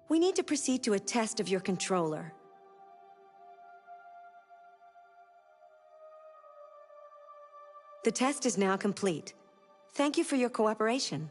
We need to proceed to a test of your controller. The test is now complete. Thank you for your cooperation.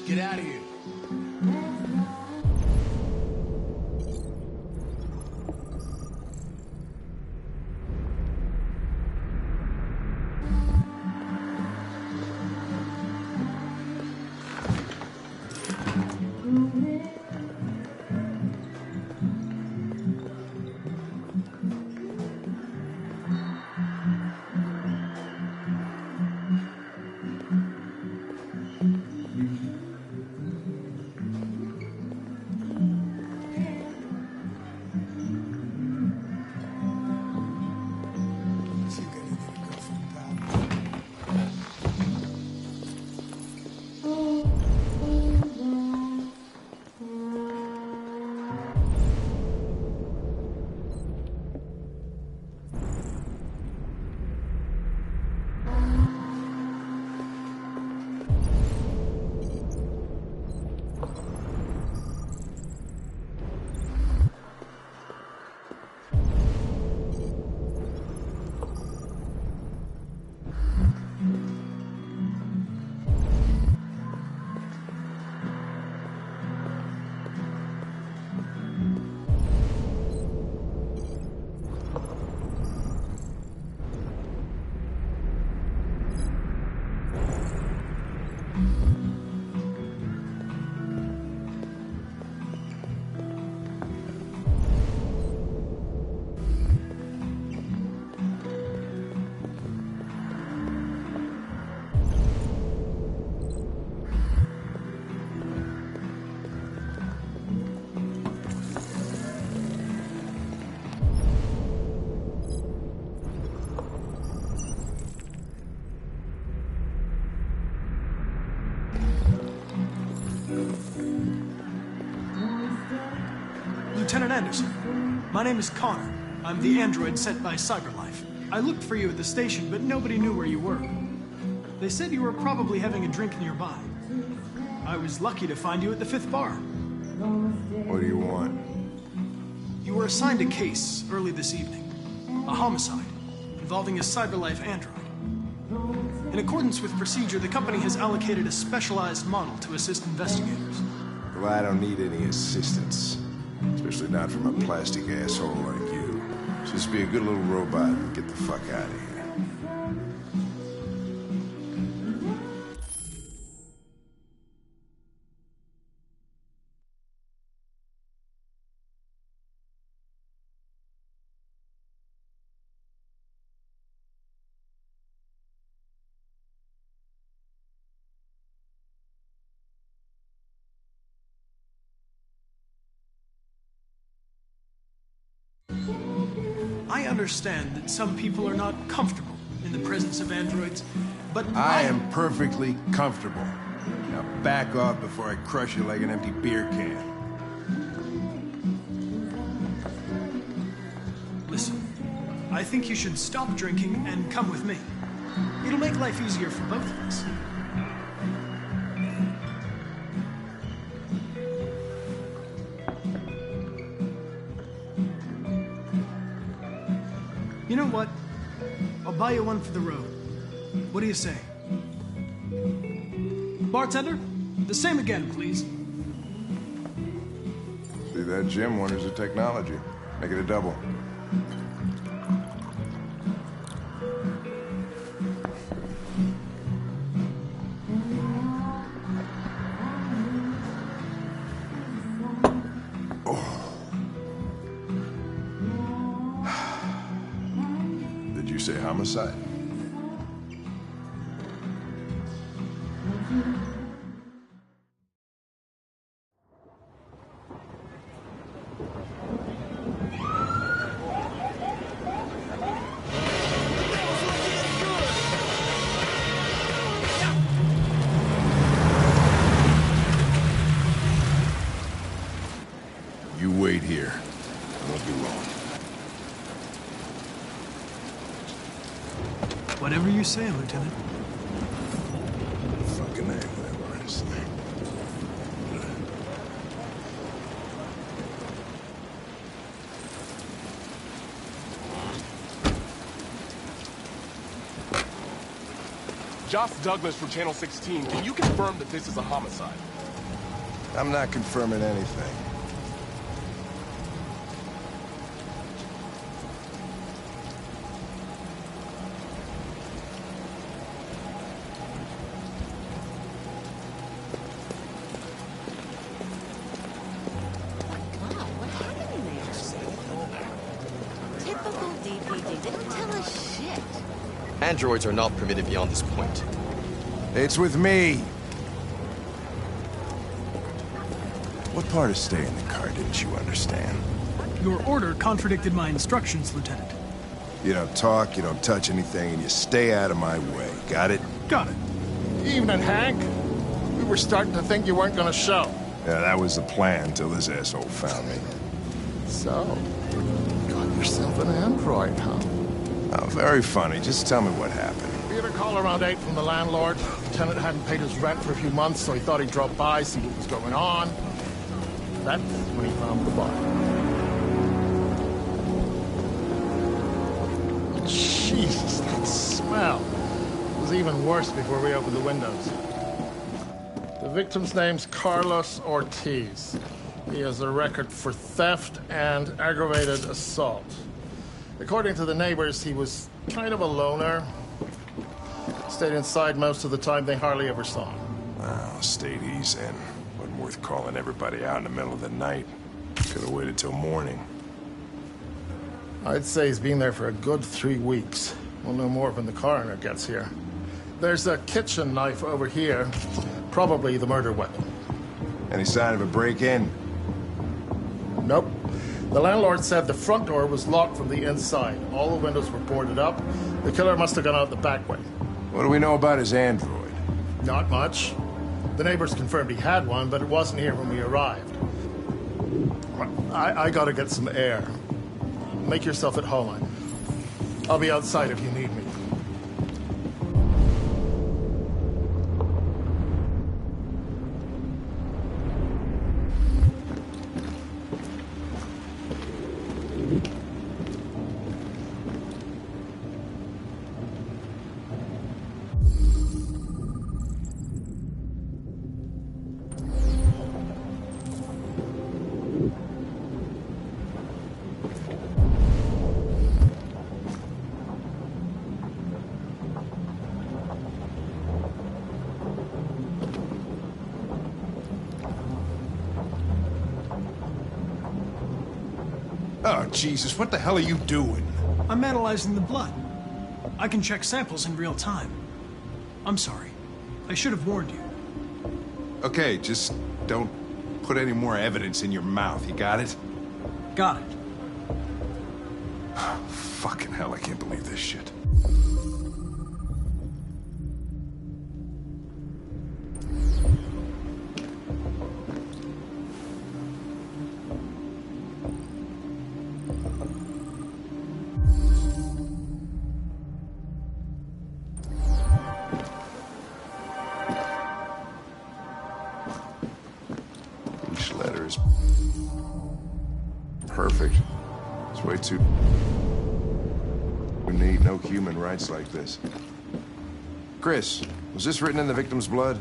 Get out of here. Lieutenant Anderson. My name is Connor. I'm the android sent by CyberLife. I looked for you at the station, but nobody knew where you were. They said you were probably having a drink nearby. I was lucky to find you at the 5th bar. What do you want? You were assigned a case early this evening. A homicide involving a CyberLife android. In accordance with procedure, the company has allocated a specialized model to assist investigators. Well, I don't need any assistance. Especially not from a plastic asshole like you. Just be a good little robot and get the fuck out of here. I understand that some people are not comfortable in the presence of androids, but I am perfectly comfortable. Now back off before I crush you like an empty beer can. Listen, I think you should stop drinking and come with me. It'll make life easier for both of us. You know what? I'll buy you one for the road. What do you say? Bartender, the same again, please. See, that Jim wonders at technology. Make it a double. Say homicide. You wait here. I won't be long. Whatever you say, Lieutenant. Fucking name, whatever, honestly. Josh Douglas from Channel 16, can you confirm that this is a homicide? I'm not confirming anything. Androids are not permitted beyond this point. It's with me. What part of staying in the car didn't you understand? Your order contradicted my instructions, Lieutenant. You don't talk, you don't touch anything, and you stay out of my way. Got it? Got it. Evening, Hank. We were starting to think you weren't gonna show. Yeah, that was the plan until this asshole found me. So, you got yourself an android, huh? Oh, very funny. Just tell me what happened. We had a call around 8 from the landlord. The tenant hadn't paid his rent for a few months, so he thought he'd drop by, see what was going on. That's when he found the body. Jesus, that smell. It was even worse before we opened the windows. The victim's name's Carlos Ortiz. He has a record for theft and aggravated assault. According to the neighbors, he was kind of a loner. Stayed inside most of the time. They hardly ever saw him. Well, stayed easy and wasn't worth calling everybody out in the middle of the night. Could have waited till morning. I'd say he's been there for a good 3 weeks. We'll know more when the coroner gets here. There's a kitchen knife over here. Probably the murder weapon. Any sign of a break-in? Nope. The landlord said the front door was locked from the inside. All the windows were boarded up. The killer must have gone out the back way. What do we know about his android? Not much. The neighbors confirmed he had one, but it wasn't here when we arrived. I gotta get some air. Make yourself at home. I'll be outside if you need me. Oh, Jesus, what the hell are you doing? I'm analyzing the blood. I can check samples in real time. I'm sorry. I should have warned you. Okay, just don't put any more evidence in your mouth, you got it? Got it. Fucking hell, I can't believe this shit. Each letter is perfect. It's way too neat. No human writes like this. Chris, was this written in the victim's blood?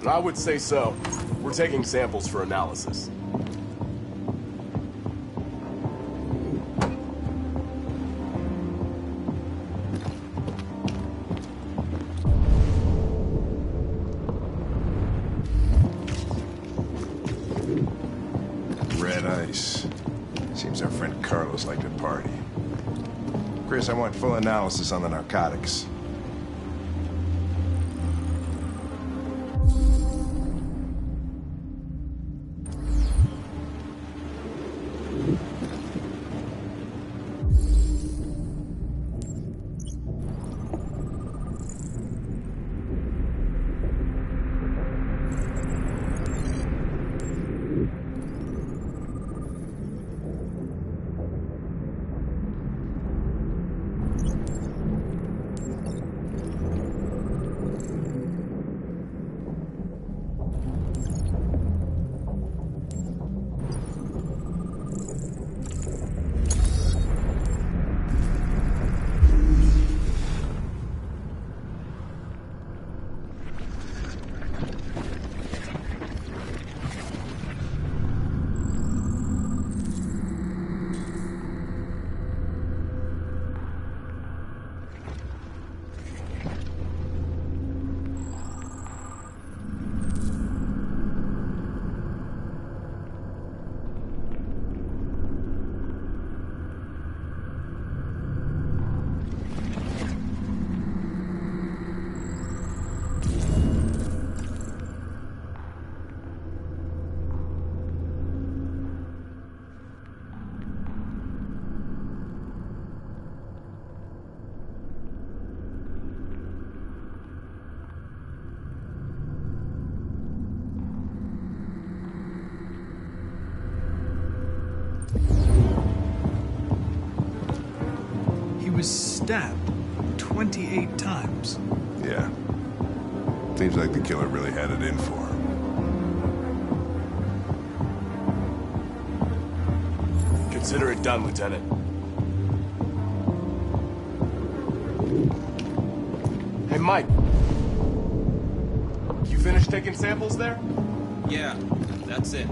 I would say so. We're taking samples for analysis. Red ice. Seems our friend Carlos liked to party. Chris, I want full analysis on the narcotics. He was stabbed 28 times. Yeah. Seems like the killer really had it in for him. Consider it done, Lieutenant. Hey, Mike. You finished taking samples there? Yeah, that's it.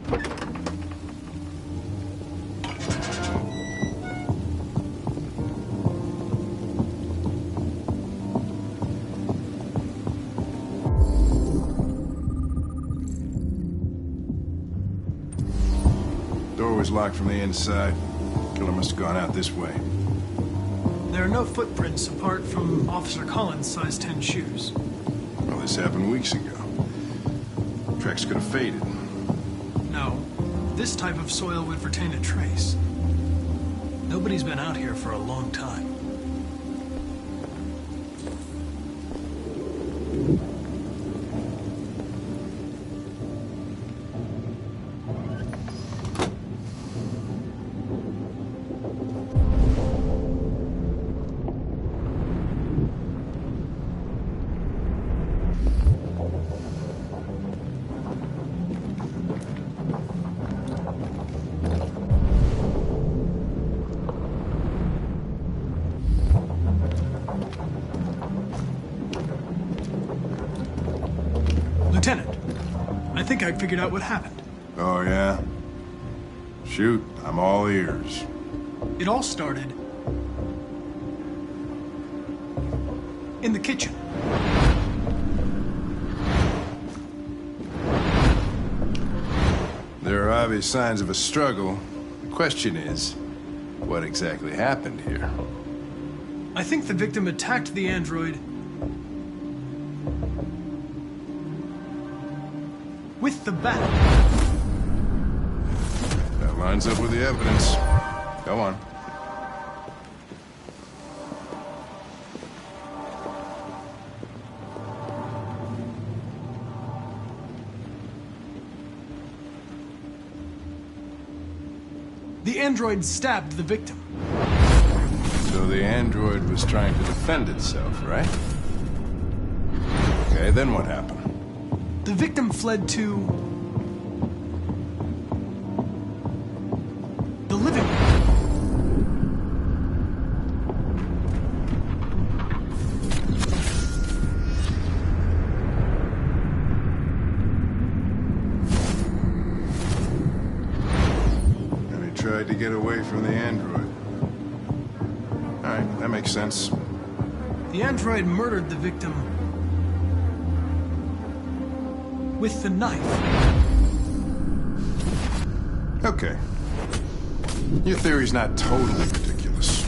Door was locked from the inside. Killer must have gone out this way. There are no footprints apart from Officer Collins' size 10 shoes. Well, this happened weeks ago. Tracks could have faded. No, this type of soil would retain a trace. Nobody's been out here for a long time. Lieutenant, I think I figured out what happened. Oh, yeah? Shoot, I'm all ears. It all started in the kitchen. There are obvious signs of a struggle. The question is, what exactly happened here? I think the victim attacked the android with the bat. That lines up with the evidence. Go on. The android stabbed the victim. So the android was trying to defend itself, right? Okay, then what happened? The victim fled to the living room. And he tried to get away from the android. All right, that makes sense. The android murdered the victim with the knife. Okay. Your theory's not totally ridiculous,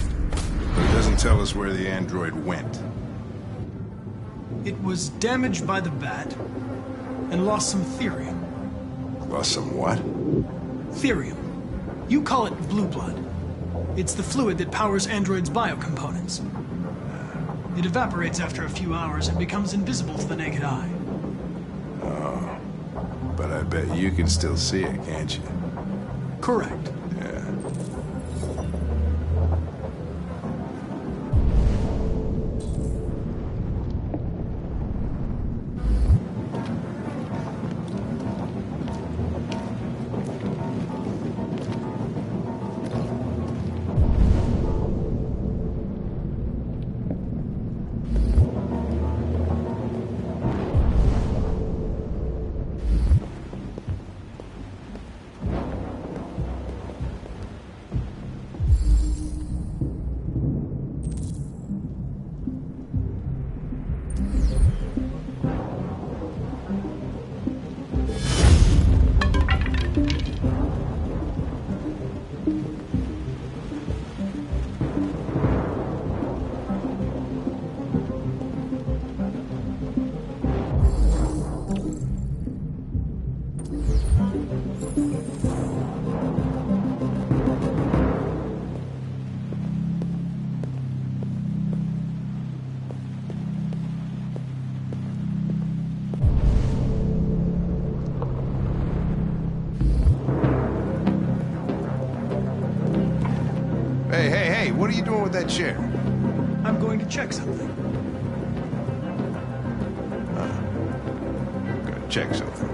but it doesn't tell us where the android went. It was damaged by the bat and lost some therium. Lost some what? Therium. You call it blue blood. It's the fluid that powers androids' biocomponents. It evaporates after a few hours and becomes invisible to the naked eye. But I bet you can still see it, can't you? Correct. Yeah. Hey, what are you doing with that chair? I'm going to check something. Gotta check something.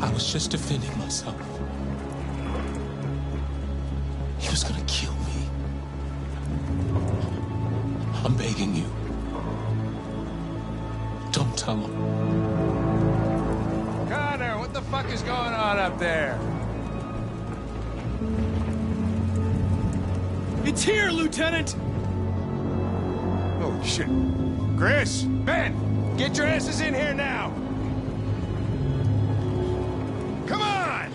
I was just defending myself. He was gonna kill me. I'm begging you. Don't tell him. Connor, what the fuck is going on up there? It's here, Lieutenant! Oh, shit. Chris, Ben, get your asses in here now! Come on!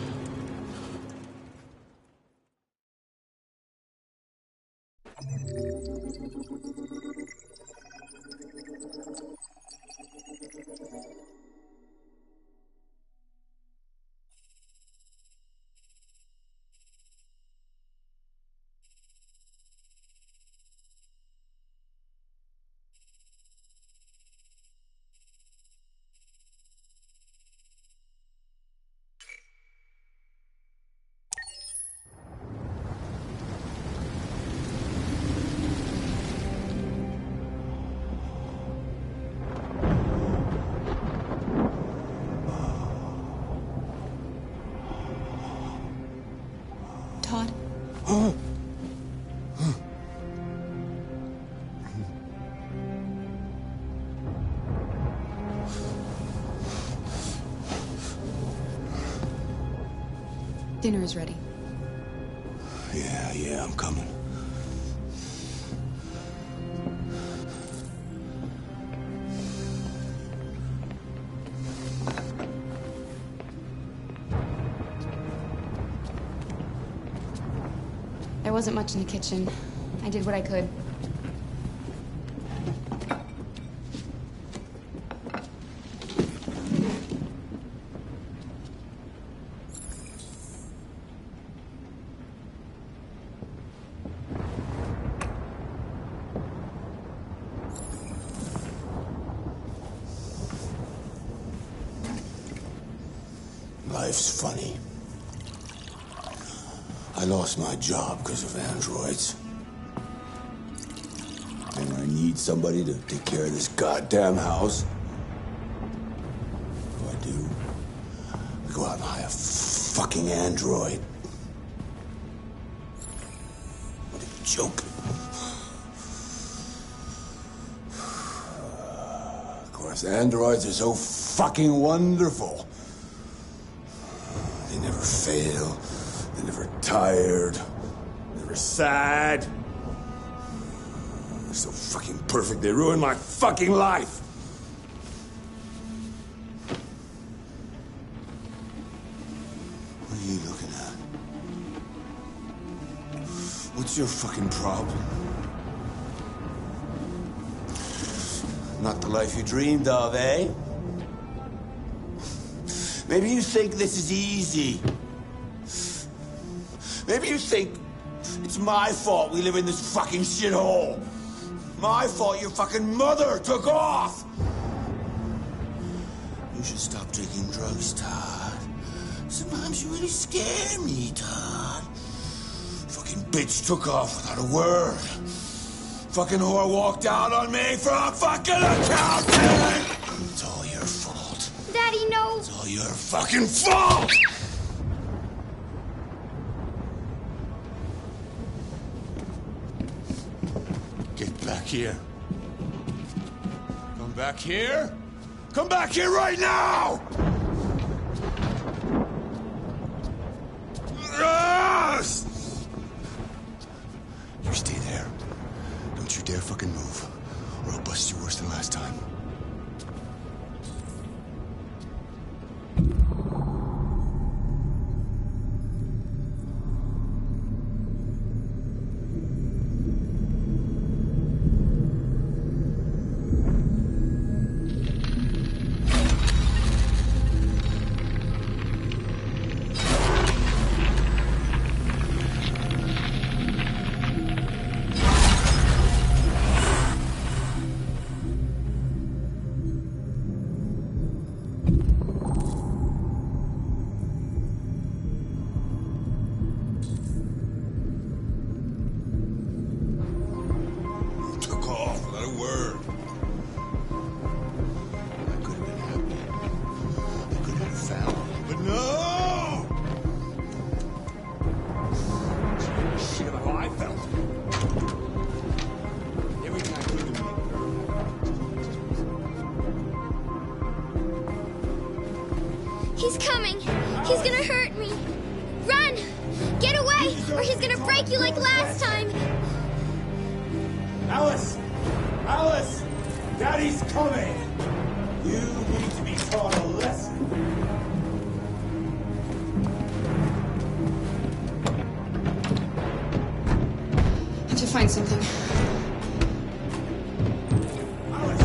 Todd? Dinner is ready. Yeah, I'm coming. There wasn't much in the kitchen. I did what I could. Life's funny. I lost my job because of androids. And I need somebody to take care of this goddamn house. What do I do? I go out and hire a fucking android. What a joke. Of course, androids are so fucking wonderful. They never fail. They're never tired. Never sad. They're so fucking perfect. They ruin my fucking life. What are you looking at? What's your fucking problem? Not the life you dreamed of, eh? Maybe you think this is easy. Maybe you think it's my fault we live in this fucking shithole. My fault your fucking mother took off. You should stop drinking drugs, Todd. Sometimes you really scare me, Todd. Fucking bitch took off without a word. Fucking whore walked out on me for a fucking accountant. It's all your fault. Daddy, no! It's all your fucking fault! Get back here. Come back here. Come back here right now! Yes! You stay there. Don't you dare fucking move, or I'll bust you worse than last time. He's coming. He's gonna hurt me. Run! Get away, or he's gonna break you like last time. Alice! Alice! Daddy's coming! You need to be taught a lesson. I have to find something. Alice,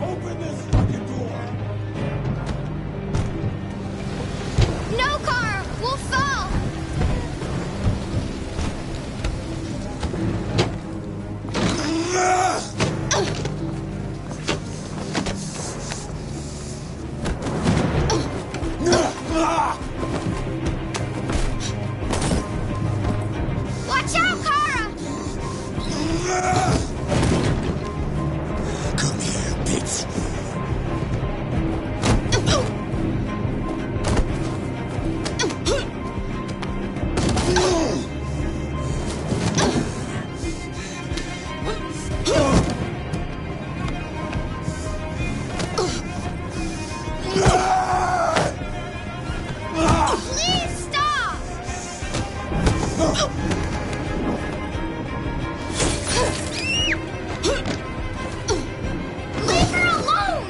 open this fucking door! No, Carl! We'll fall! Watch out, Kara! Come here, bitch. Please stop! Leave her alone!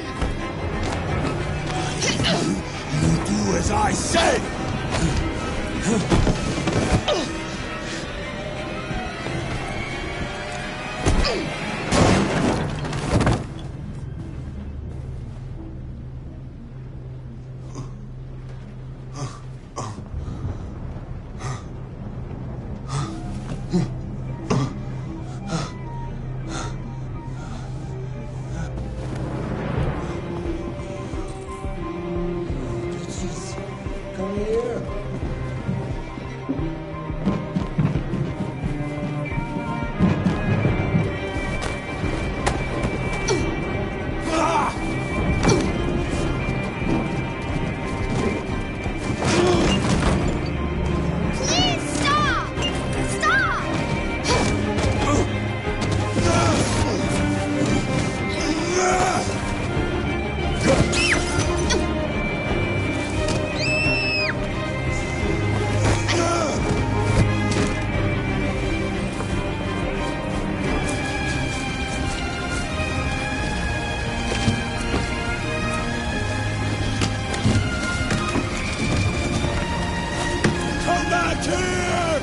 You do as I say! Come here. Please stop! Stop! Come back here!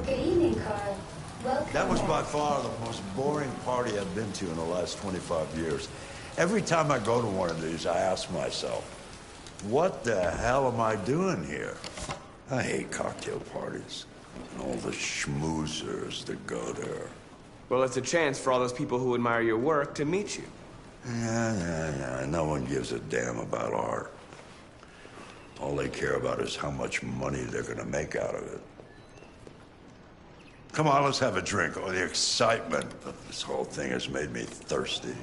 Good evening, Carl. Welcome. That was by far the most boring party I've been to in the last 25 years. Every time I go to one of these, I ask myself, what the hell am I doing here? I hate cocktail parties and all the schmoozers that go there. Well, it's a chance for all those people who admire your work to meet you. Yeah. No one gives a damn about art. All they care about is how much money they're gonna make out of it. Come on, let's have a drink. Oh, the excitement of this whole thing has made me thirsty.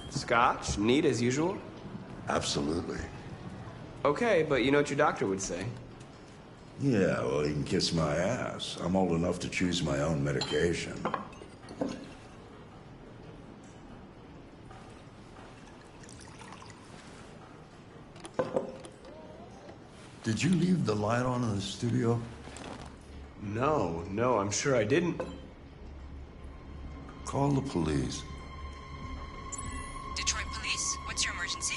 Scotch? Neat as usual? Absolutely. Okay, but you know what your doctor would say. Yeah, well, he can kiss my ass. I'm old enough to choose my own medication. Did you leave the light on in the studio? No, I'm sure I didn't. Call the police. Detroit Police, what's your emergency?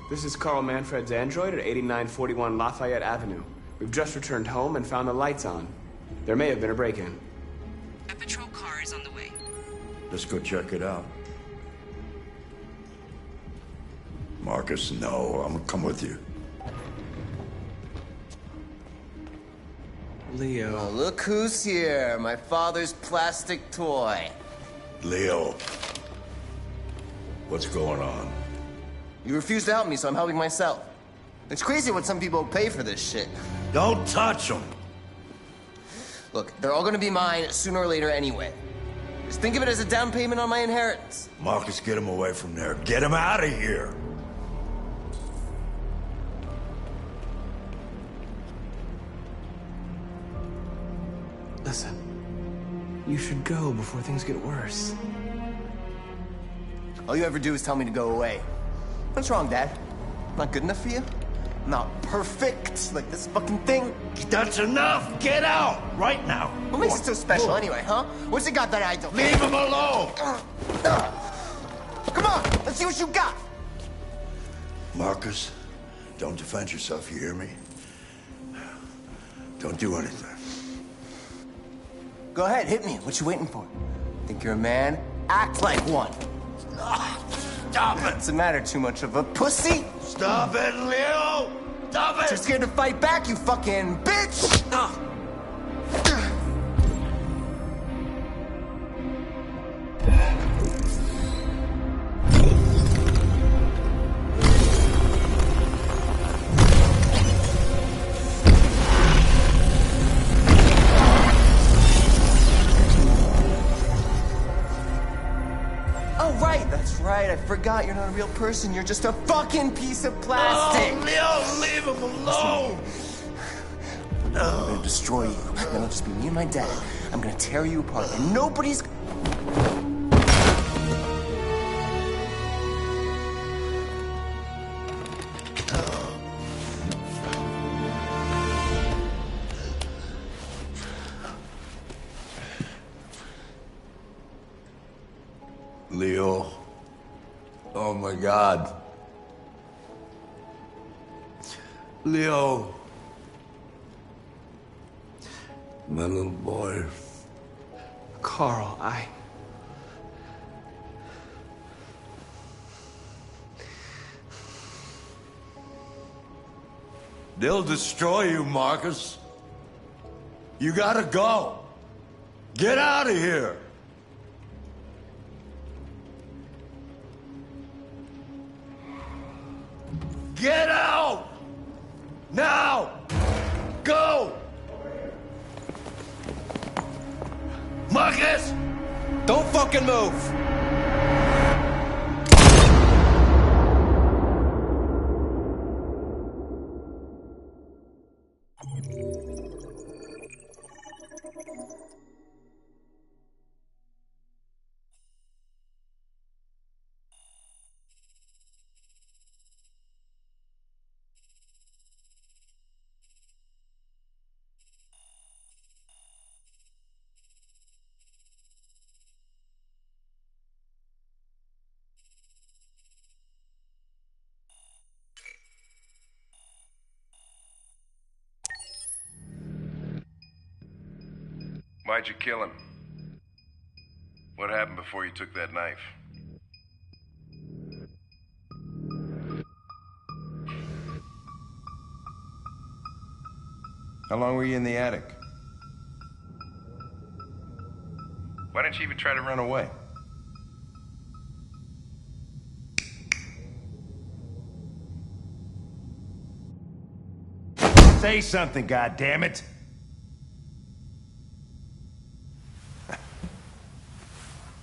This is Carl Manfred's android at 8941 Lafayette Avenue. We've just returned home and found the lights on. There may have been a break-in. A patrol car is on the way. Let's go check it out. Marcus, no, I'm gonna come with you. Leo. Oh, look who's here. My father's plastic toy. Leo. What's going on? You refuse to help me, so I'm helping myself. It's crazy what some people pay for this shit. Don't touch them. Look, they're all gonna be mine sooner or later anyway. Just think of it as a down payment on my inheritance. Marcus, get him away from there. Get him out of here. Listen, you should go before things get worse. All you ever do is tell me to go away. What's wrong, Dad? Not good enough for you? Not perfect, like this fucking thing? That's enough! Get out! Right now! What makes it so special anyway, huh? What's it got that I don't? Leave him alone! Come on, let's see what you got! Marcus, don't defend yourself, you hear me? Don't do anything. Go ahead, hit me. What you waiting for? Think you're a man? Act like one. Stop it! What's the matter? Too much of a pussy? Stop it, Leo! Stop it! You're scared to fight back, you fucking bitch! Right, I forgot you're not a real person. You're just a fucking piece of plastic. Oh, Leo, leave him alone. I'm gonna destroy you. Then it'll just be me and my dad. I'm gonna tear you apart, and nobody's. Leo. Oh my God. Leo. My little boy. Carl, They'll destroy you, Marcus. You gotta go. Get out of here. Get out! Now! Go! Marcus! Don't fucking move! Why'd you kill him? What happened before you took that knife? How long were you in the attic? Why didn't you even try to run away? Say something, goddammit!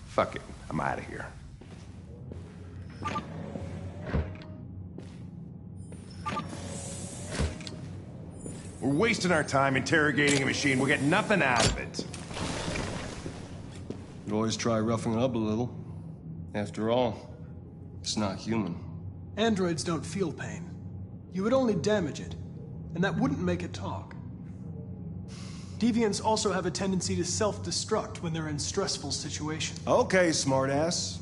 Fuck it, I'm out of here. We're wasting our time interrogating a machine. We'll get nothing out of it. You always try roughing it up a little. After all, it's not human. Androids don't feel pain. You would only damage it. and that wouldn't make it talk. Deviants also have a tendency to self-destruct when they're in stressful situations. Okay, smartass.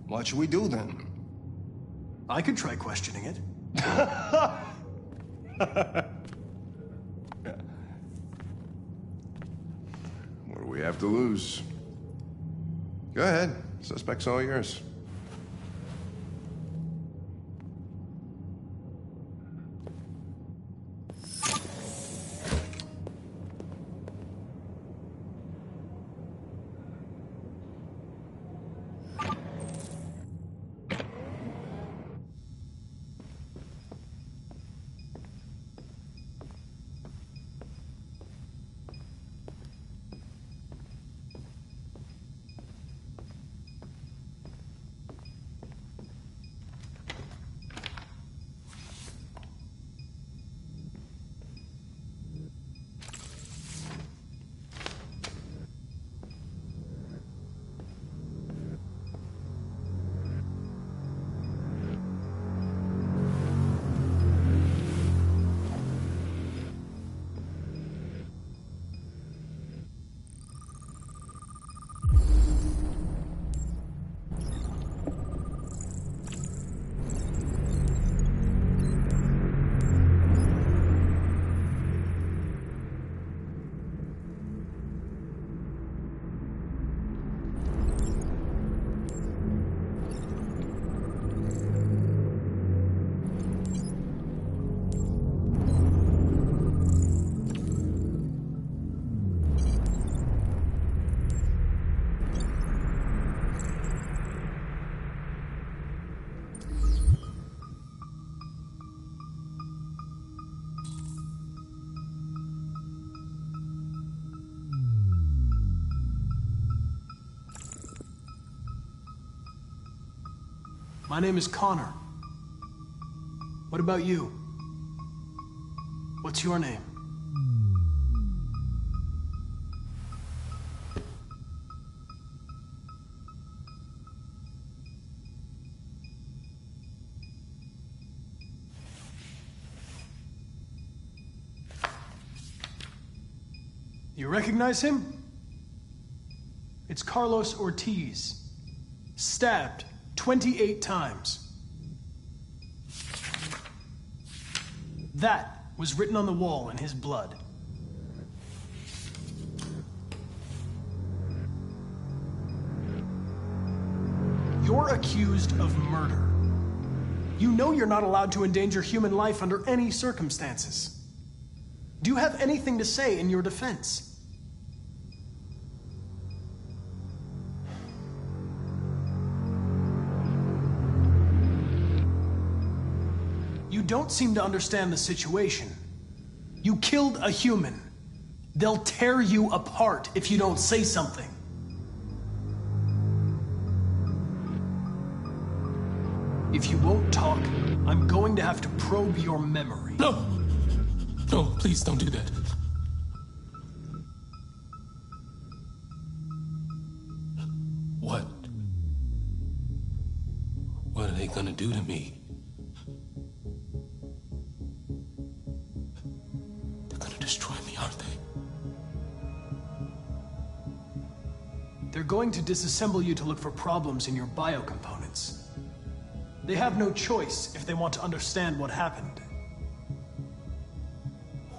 What should we do then? I could try questioning it. What do we have to lose? Go ahead. Suspect's all yours. My name is Connor. What about you? What's your name? You recognize him? It's Carlos Ortiz. Stabbed 28 times. That was written on the wall in his blood. You're accused of murder. You know you're not allowed to endanger human life under any circumstances. Do you have anything to say in your defense? You don't seem to understand the situation. You killed a human. They'll tear you apart if you don't say something. If you won't talk, I'm going to have to probe your memory. No! No, please don't do that. What? What are they gonna do to me? They're gonna destroy me, aren't they? They're going to disassemble you to look for problems in your biocomponents. They have no choice if they want to understand what happened.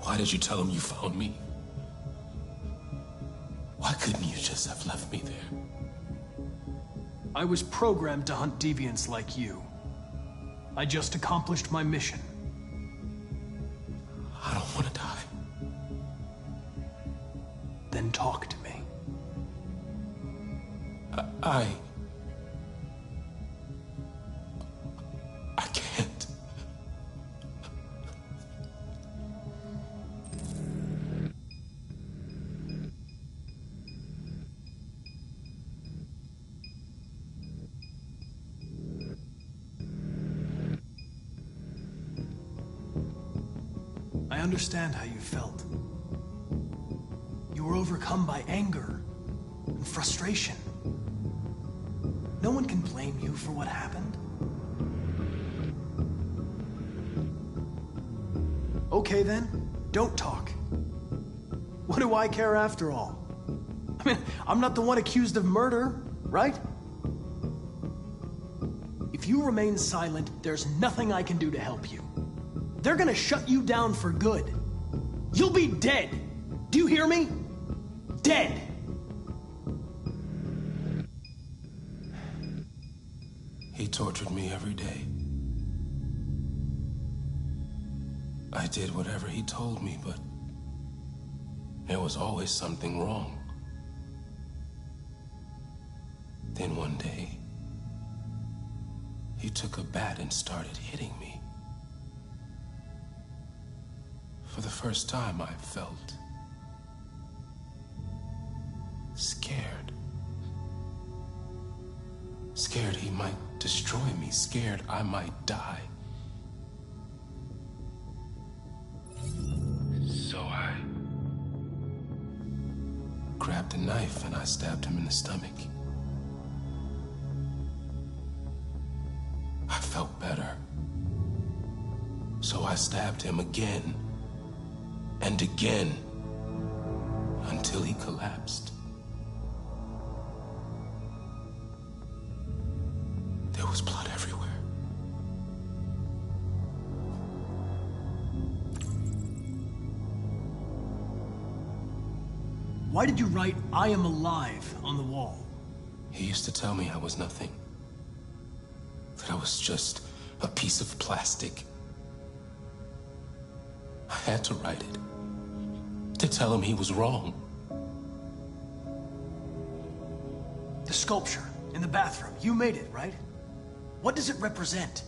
Why did you tell them you found me? Why couldn't you just have left me there? I was programmed to hunt deviants like you. I just accomplished my mission. I don't want to die. Then talk to me. I can't. I understand how you felt. You were overcome by anger and frustration. No one can blame you for what happened. Okay then, don't talk. What do I care after all? I mean, I'm not the one accused of murder, right? If you remain silent, there's nothing I can do to help you. They're gonna shut you down for good. You'll be dead. Do you hear me? Dead. He tortured me every day. I did whatever he told me, but there was always something wrong. Then one day, he took a bat and started hitting me. For the first time, I felt scared. Scared he might destroy me, scared I might die. So I grabbed a knife and I stabbed him in the stomach. I felt better. So I stabbed him again and again until he collapsed. There was blood everywhere. Why did you write, "I am alive" on the wall? He used to tell me I was nothing. That I was just a piece of plastic. I had to write it. To tell him he was wrong. The sculpture in the bathroom, you made it, right? What does it represent?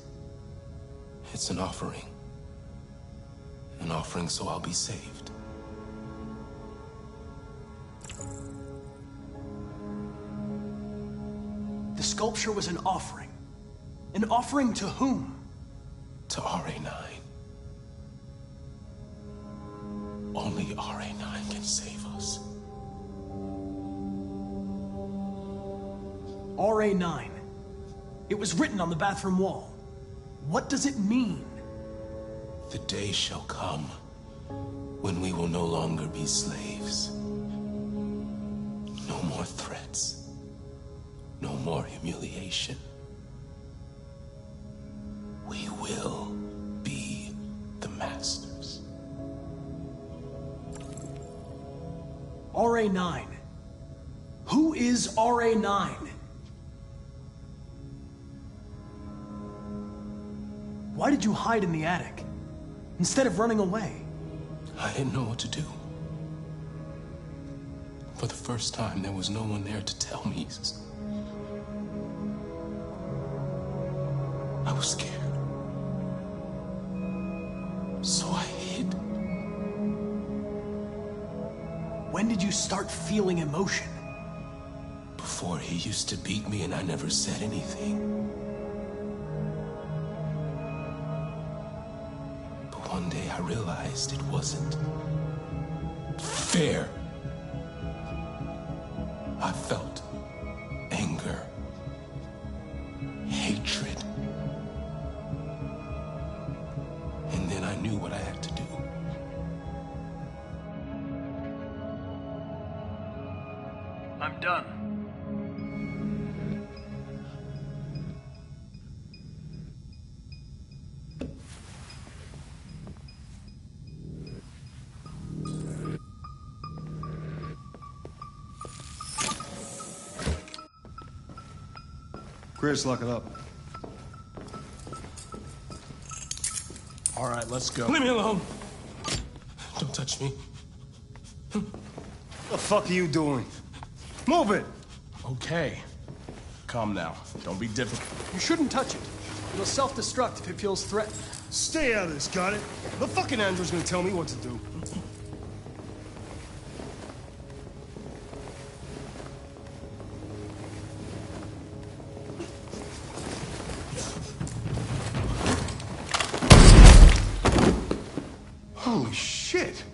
It's an offering. An offering so I'll be saved. The sculpture was an offering. An offering to whom? To RA9. Only RA9 can save us. RA9. It was written on the bathroom wall. What does it mean? The day shall come when we will no longer be slaves. No more threats. No more humiliation. We will be the masters. RA9. Who is RA9? Why did you hide in the attic instead of running away? I didn't know what to do. For the first time, there was no one there to tell me. I was scared. So I hid. When did you start feeling emotion? Before, he used to beat me and I never said anything. But one day I realized it wasn't fair. I felt anger, hatred. And then I knew what I had to do. I'm done. Chris, lock it up. All right, let's go. Leave me alone. Don't touch me. What the fuck are you doing? Move it! Okay. Calm now. Don't be difficult. You shouldn't touch it. It'll self-destruct if it feels threatened. Stay out of this, got it? The fucking android's gonna tell me what to do. Holy shit!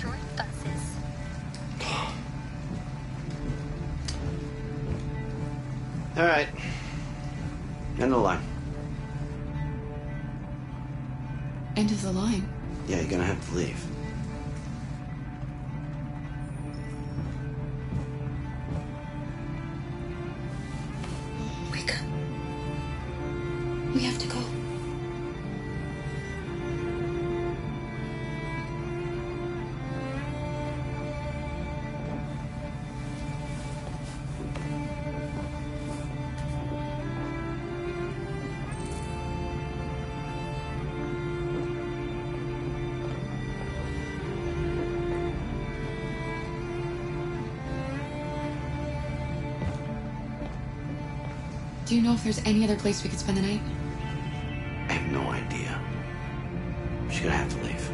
Detroit, das ist. All right. End the line. End of the line. Yeah, you're gonna have to leave. Wake up. We have to go. Do you know if there's any other place we could spend the night? I have no idea. She's gonna have to leave.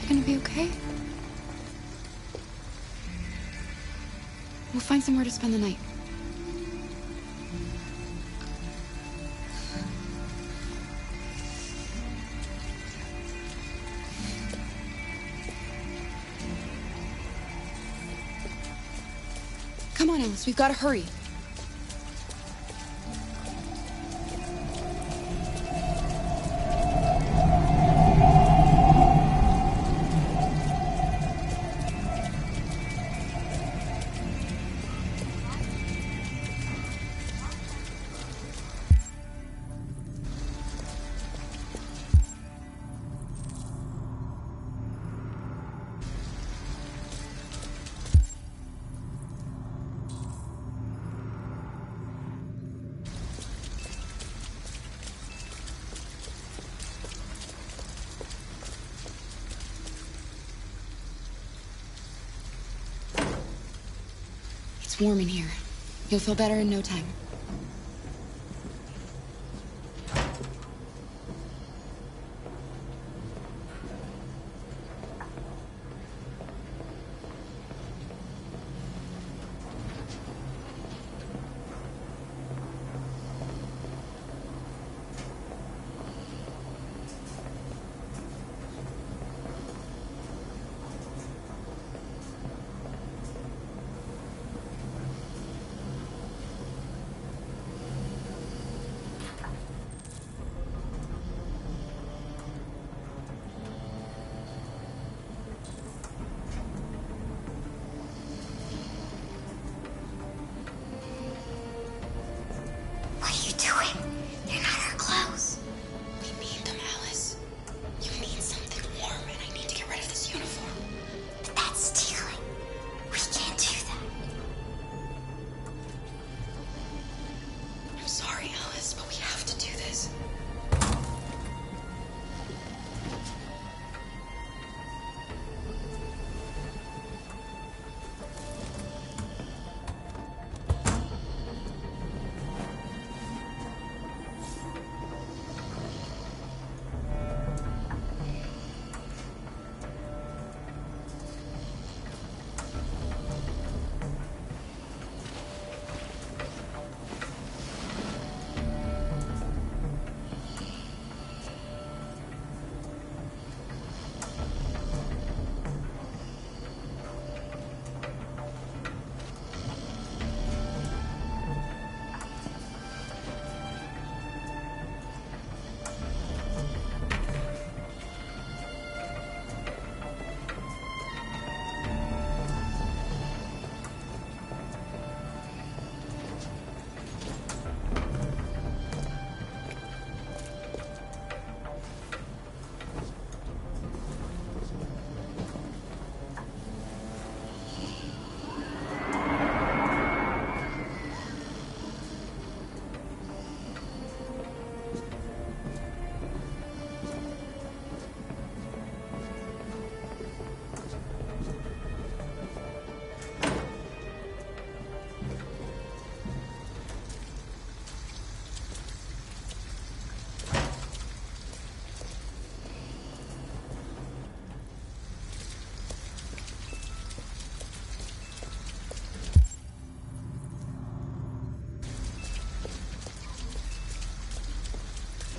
You gonna be okay? We'll find somewhere to spend the night. Come on, Alice, we've got to hurry. It's warm in here. You'll feel better in no time.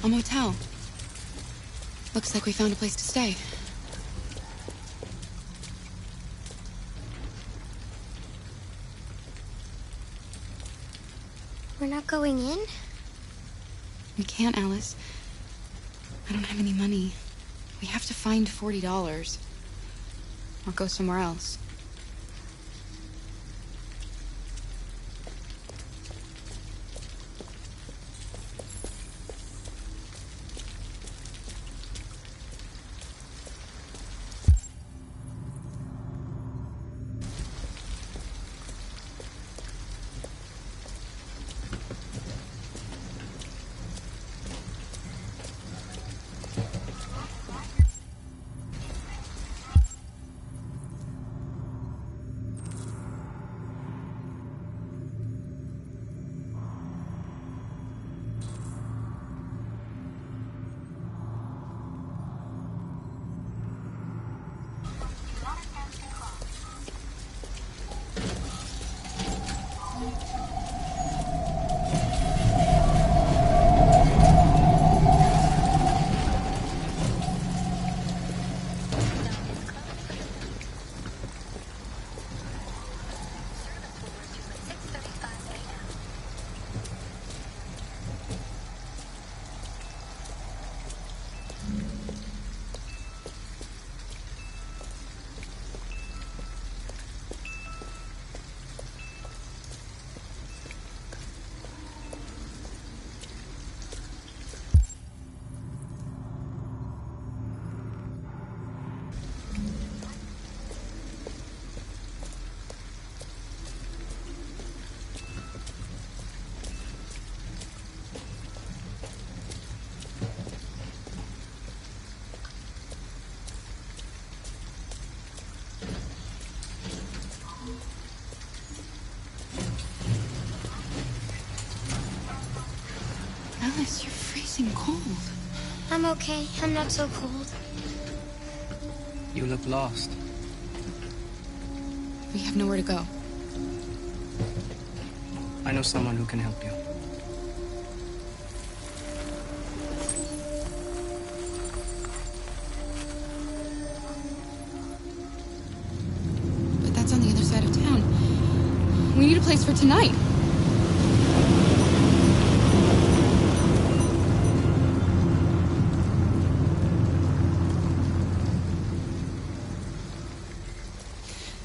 A motel. Looks like we found a place to stay. We're not going in? We can't, Alice. I don't have any money. We have to find $40. Or go somewhere else. Alice, you're freezing cold. I'm okay. I'm not so cold. You look lost. We have nowhere to go. I know someone who can help you. But that's on the other side of town. We need a place for tonight.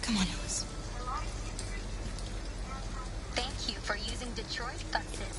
Come on, Alice. Thank you for using Detroit buses.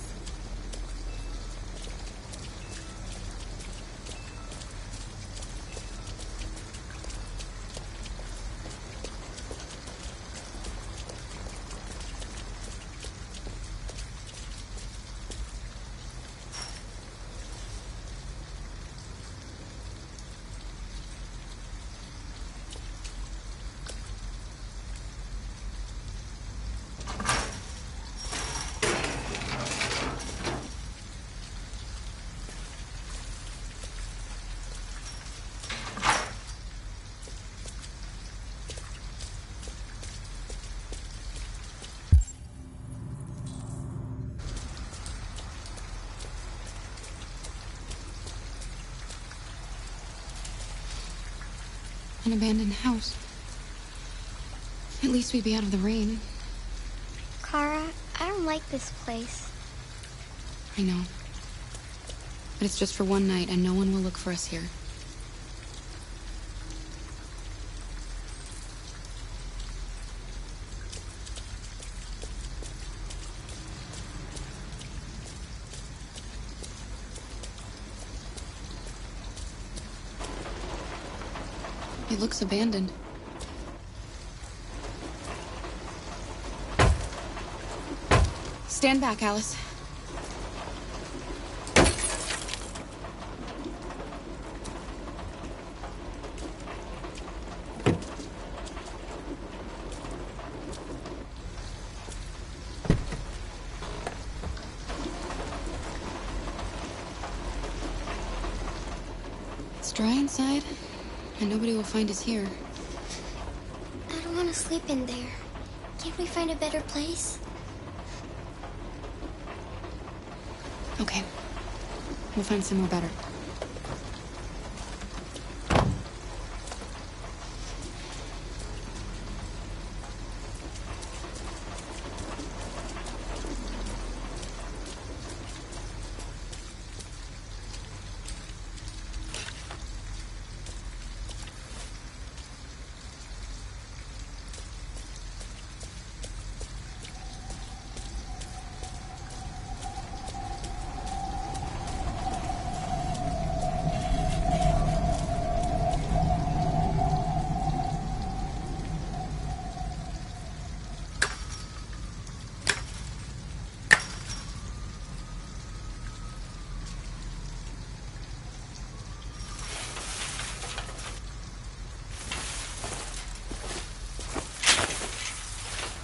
An abandoned house. At least we'd be out of the rain. Kara, I don't like this place. I know. But it's just for one night, and no one will look for us here. It looks abandoned. Stand back, Alice. It's dry inside, and nobody will find us here. I don't want to sleep in there. Can't we find a better place? Okay. We'll find somewhere better.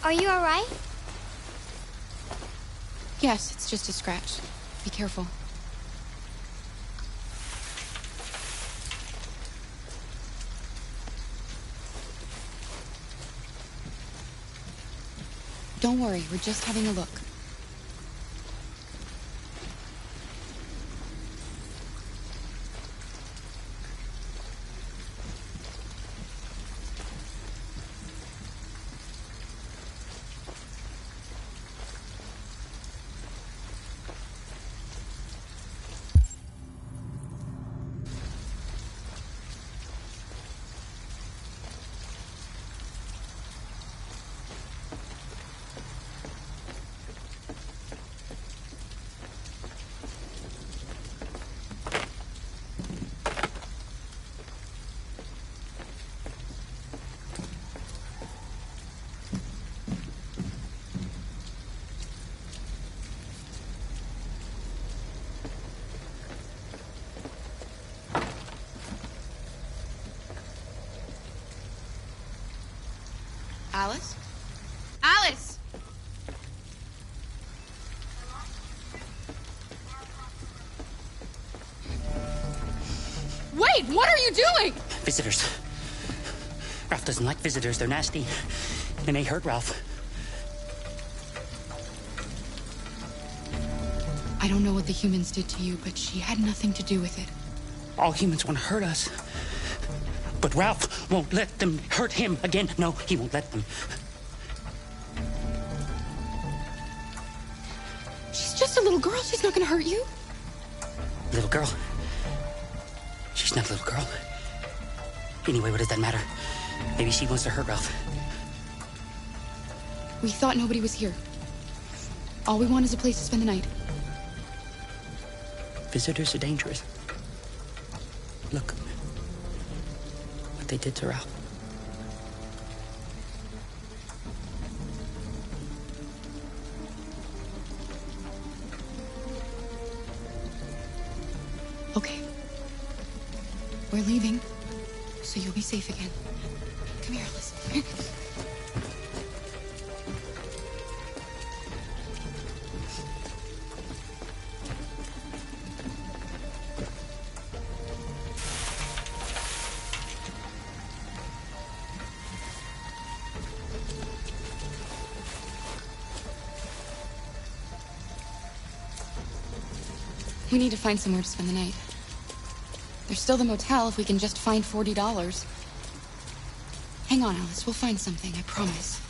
Are you all right? Yes, it's just a scratch. Be careful. Don't worry, we're just having a look. Alice? Alice! Wait, what are you doing? Visitors. Ralph doesn't like visitors. They're nasty. They may hurt Ralph. I don't know what the humans did to you, but she had nothing to do with it. All humans want to hurt us. But Ralph won't let them hurt him again. No, he won't let them. She's just a little girl. She's not gonna hurt you. Little girl? She's not a little girl. Anyway, what does that matter? Maybe she wants to hurt Ralph. We thought nobody was here. All we want is a place to spend the night. Visitors are dangerous. Look. What they did to Ralph. Okay. We're leaving, so you'll be safe again. Come here, Alice. Come here. We need to find somewhere to spend the night. There's still the motel if we can just find $40. Hang on, Alice. We'll find something, I promise.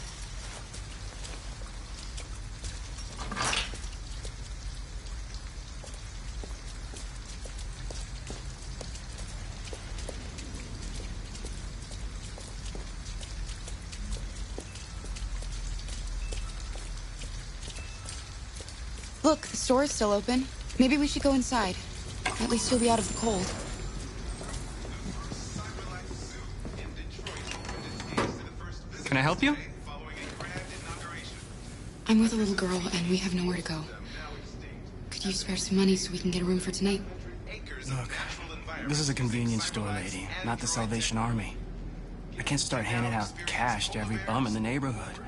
Look, the store is still open. Maybe we should go inside. At least you'll be out of the cold. Can I help you? I'm with a little girl, and we have nowhere to go. Could you spare some money so we can get a room for tonight? Look, this is a convenience store, lady, not the Salvation Army. I can't start handing out cash to every bum in the neighborhood.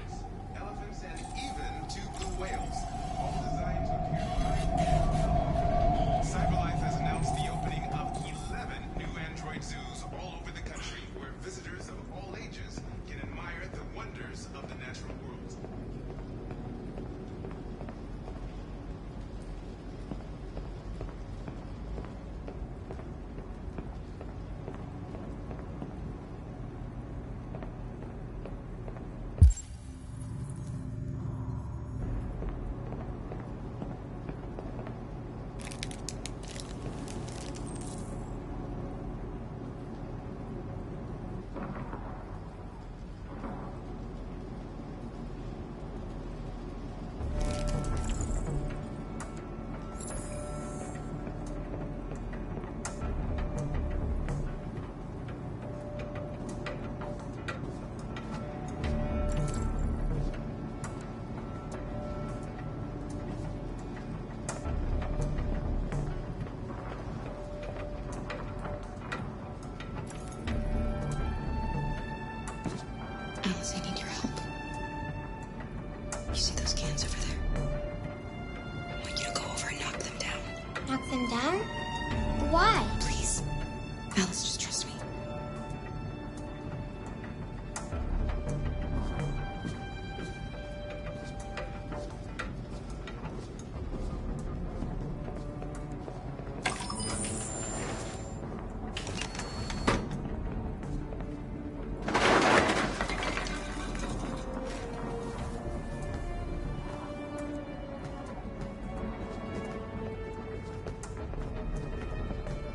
Alice, just trust me.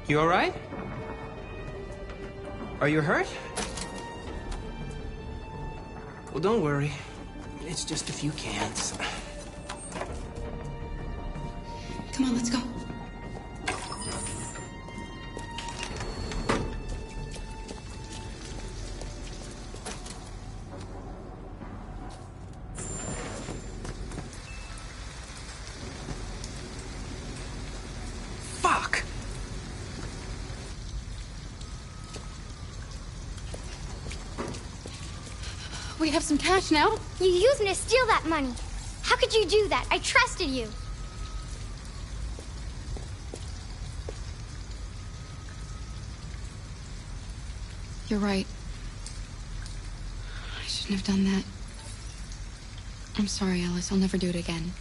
You all right? Are you hurt? Well, don't worry. It's just a few cans. Come on, let's go. Fuck! We have some cash now. You used me to steal that money. How could you do that? I trusted you. You're right. I shouldn't have done that. I'm sorry, Alice. I'll never do it again.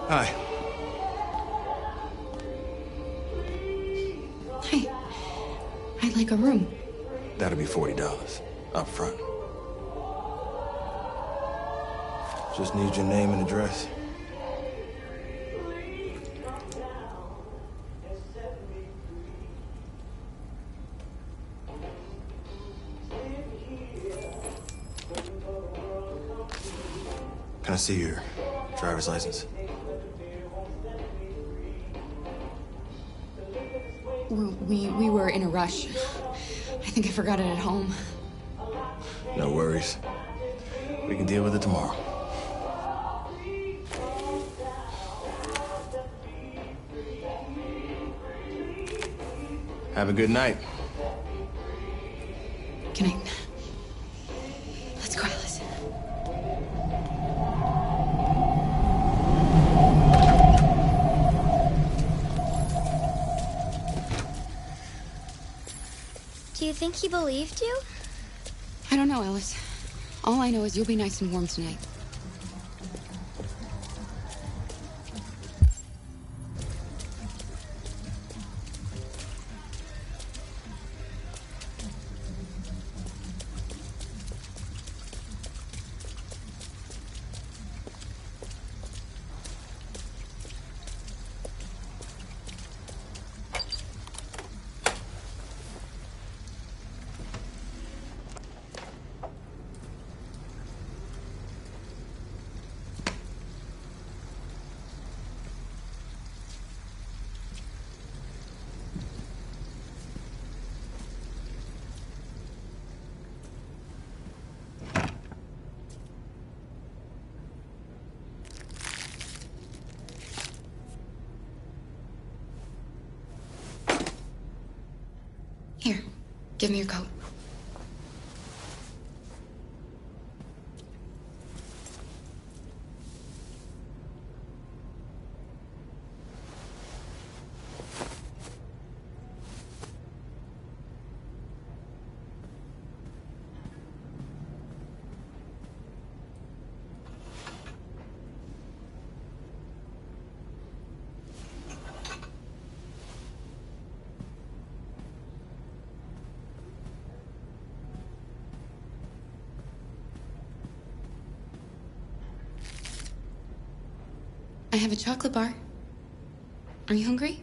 Hi. Hey, I'd like a room. That'll be $40 up front. Just need your name and address. Can I see your driver's license? We were in a rush. I think I forgot it at home. No worries. We can deal with it tomorrow. Have a good night. Good night. Let's go, Alice. Do you think he believed you? I don't know, Alice. All I know is you'll be nice and warm tonight. Here, give me your coat. I have a chocolate bar. Are you hungry?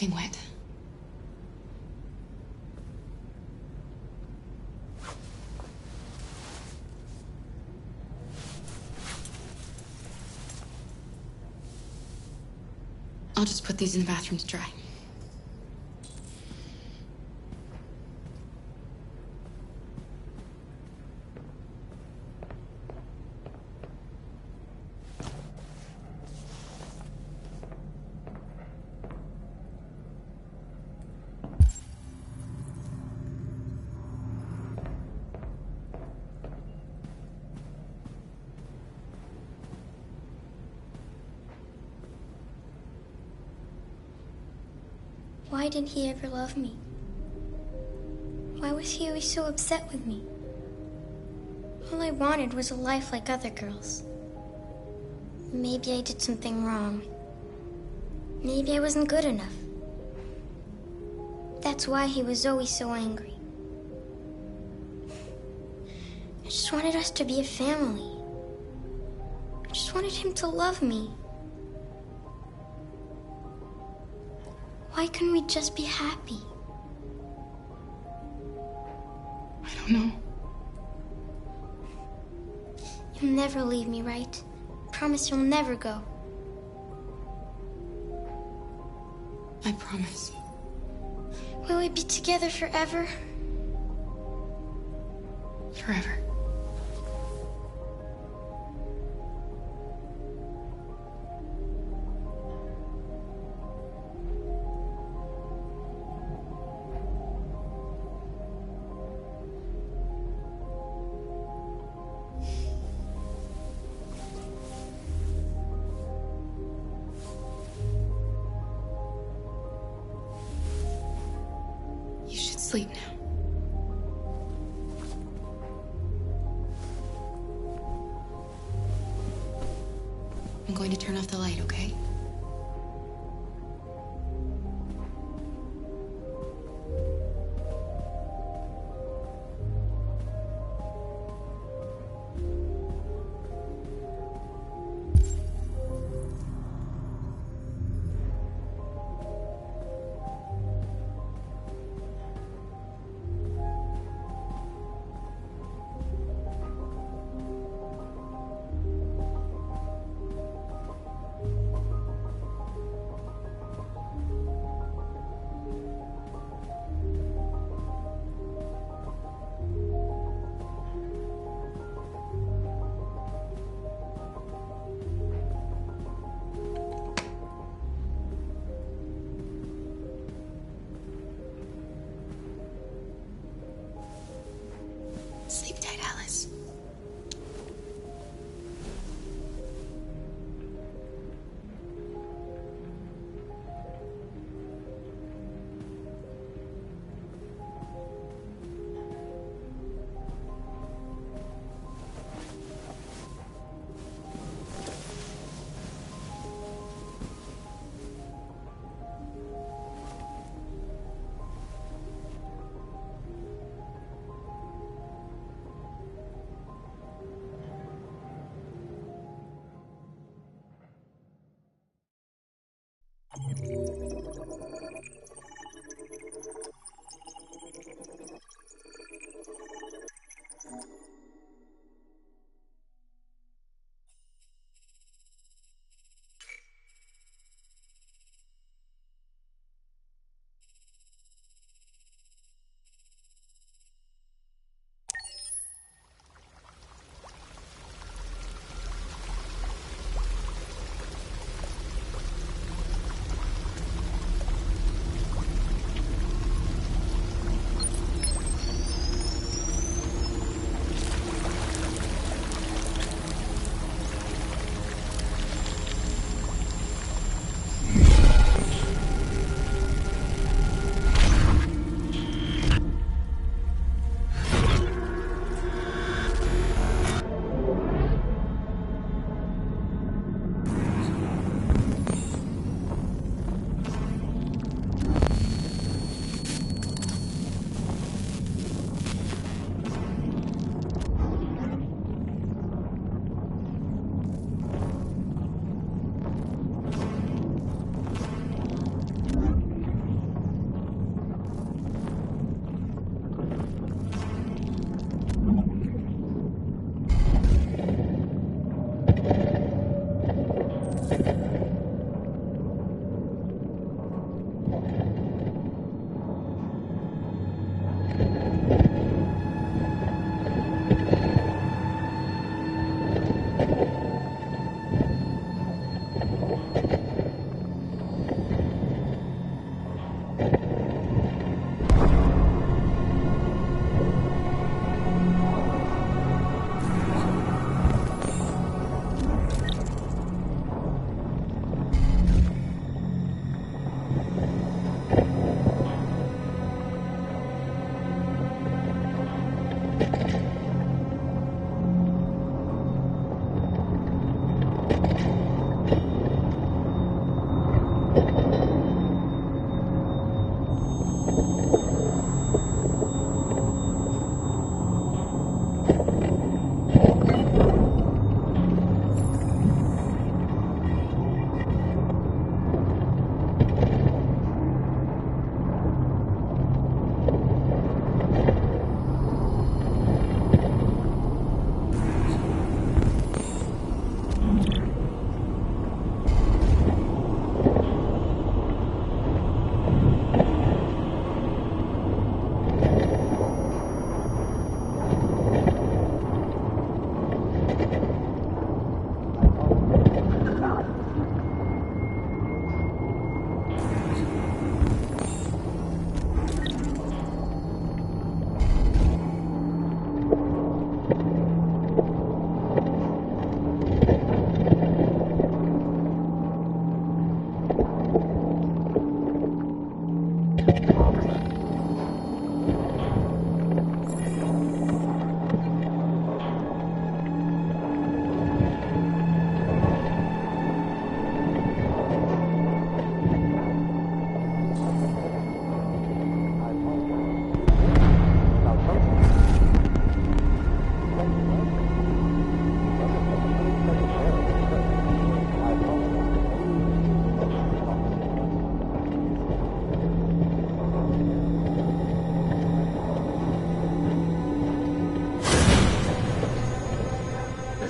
soaking wet. I'll just put these in the bathroom to dry. Why didn't he ever love me? Why was he always so upset with me? All I wanted was a life like other girls. Maybe I did something wrong. Maybe I wasn't good enough. That's why he was always so angry. I just wanted us to be a family. I just wanted him to love me. Why couldn't we just be happy? I don't know. You'll never leave me, right? Promise you'll never go. I promise. Will we be together forever? Forever. You should sleep now. I'm going to turn off the light, okay? Sleep tight, Alice.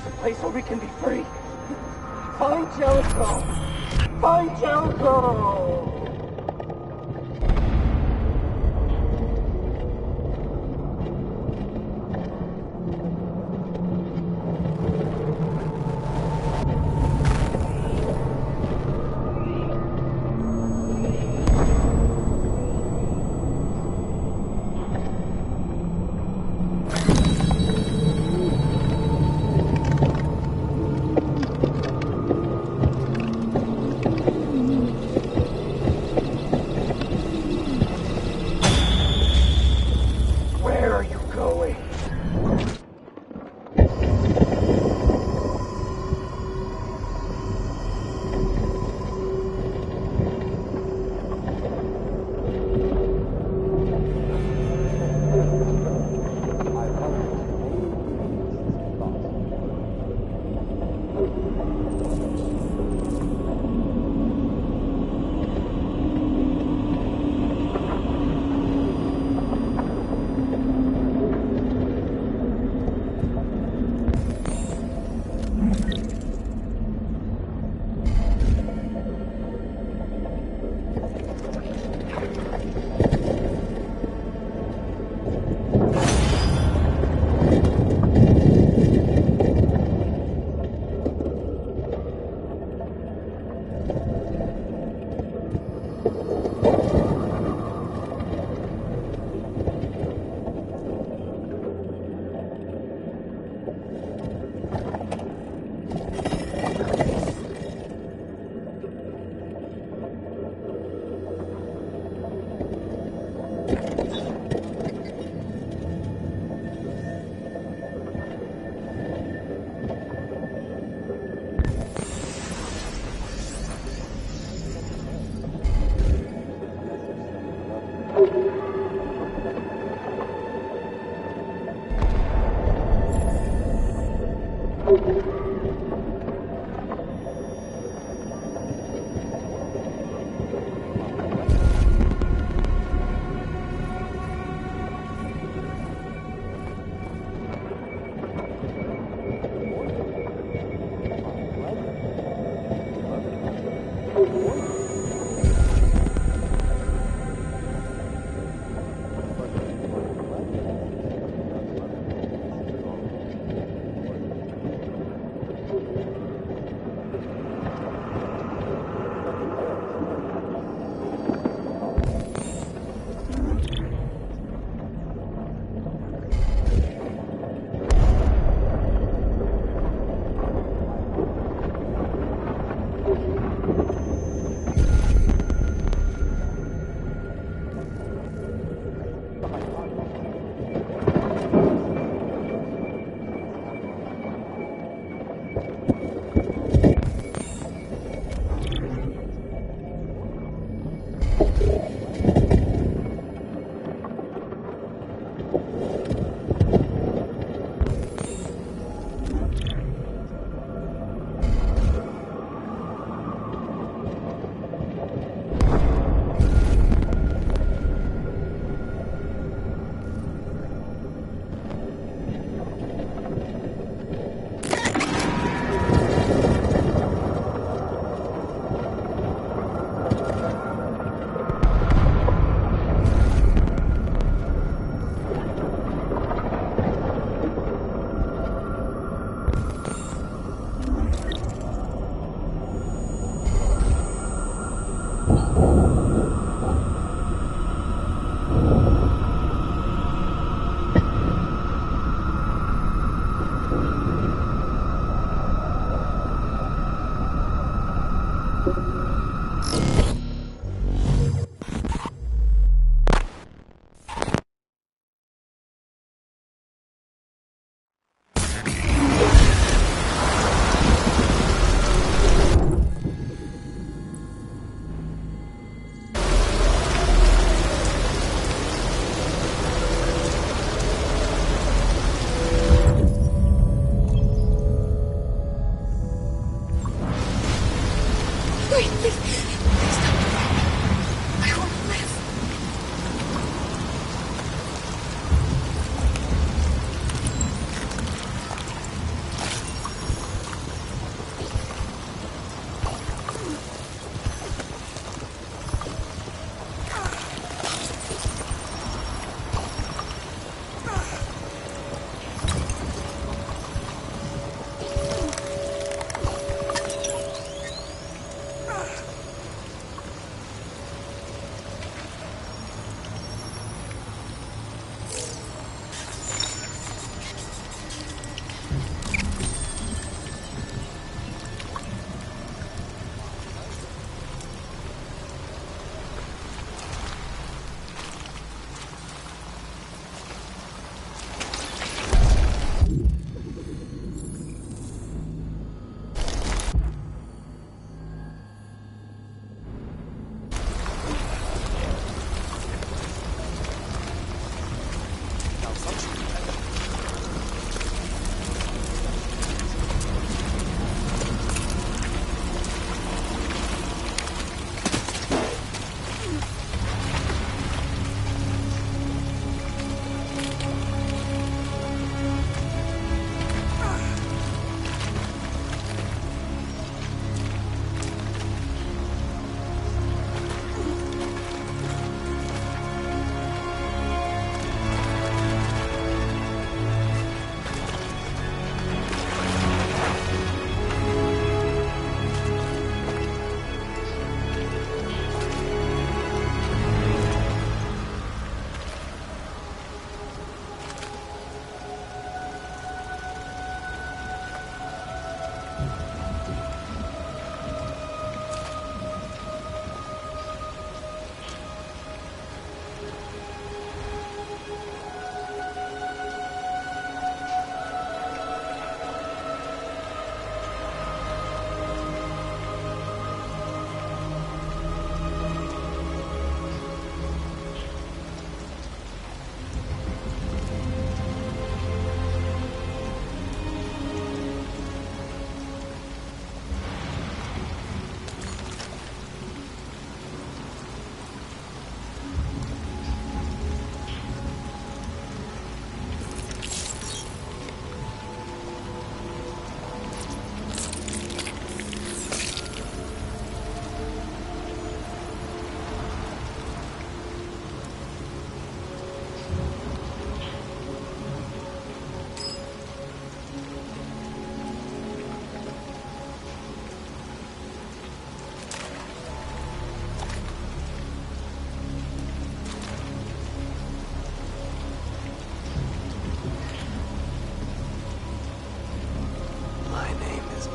There's a place where we can be free. Find Jericho! Find Jericho!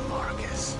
Marcus.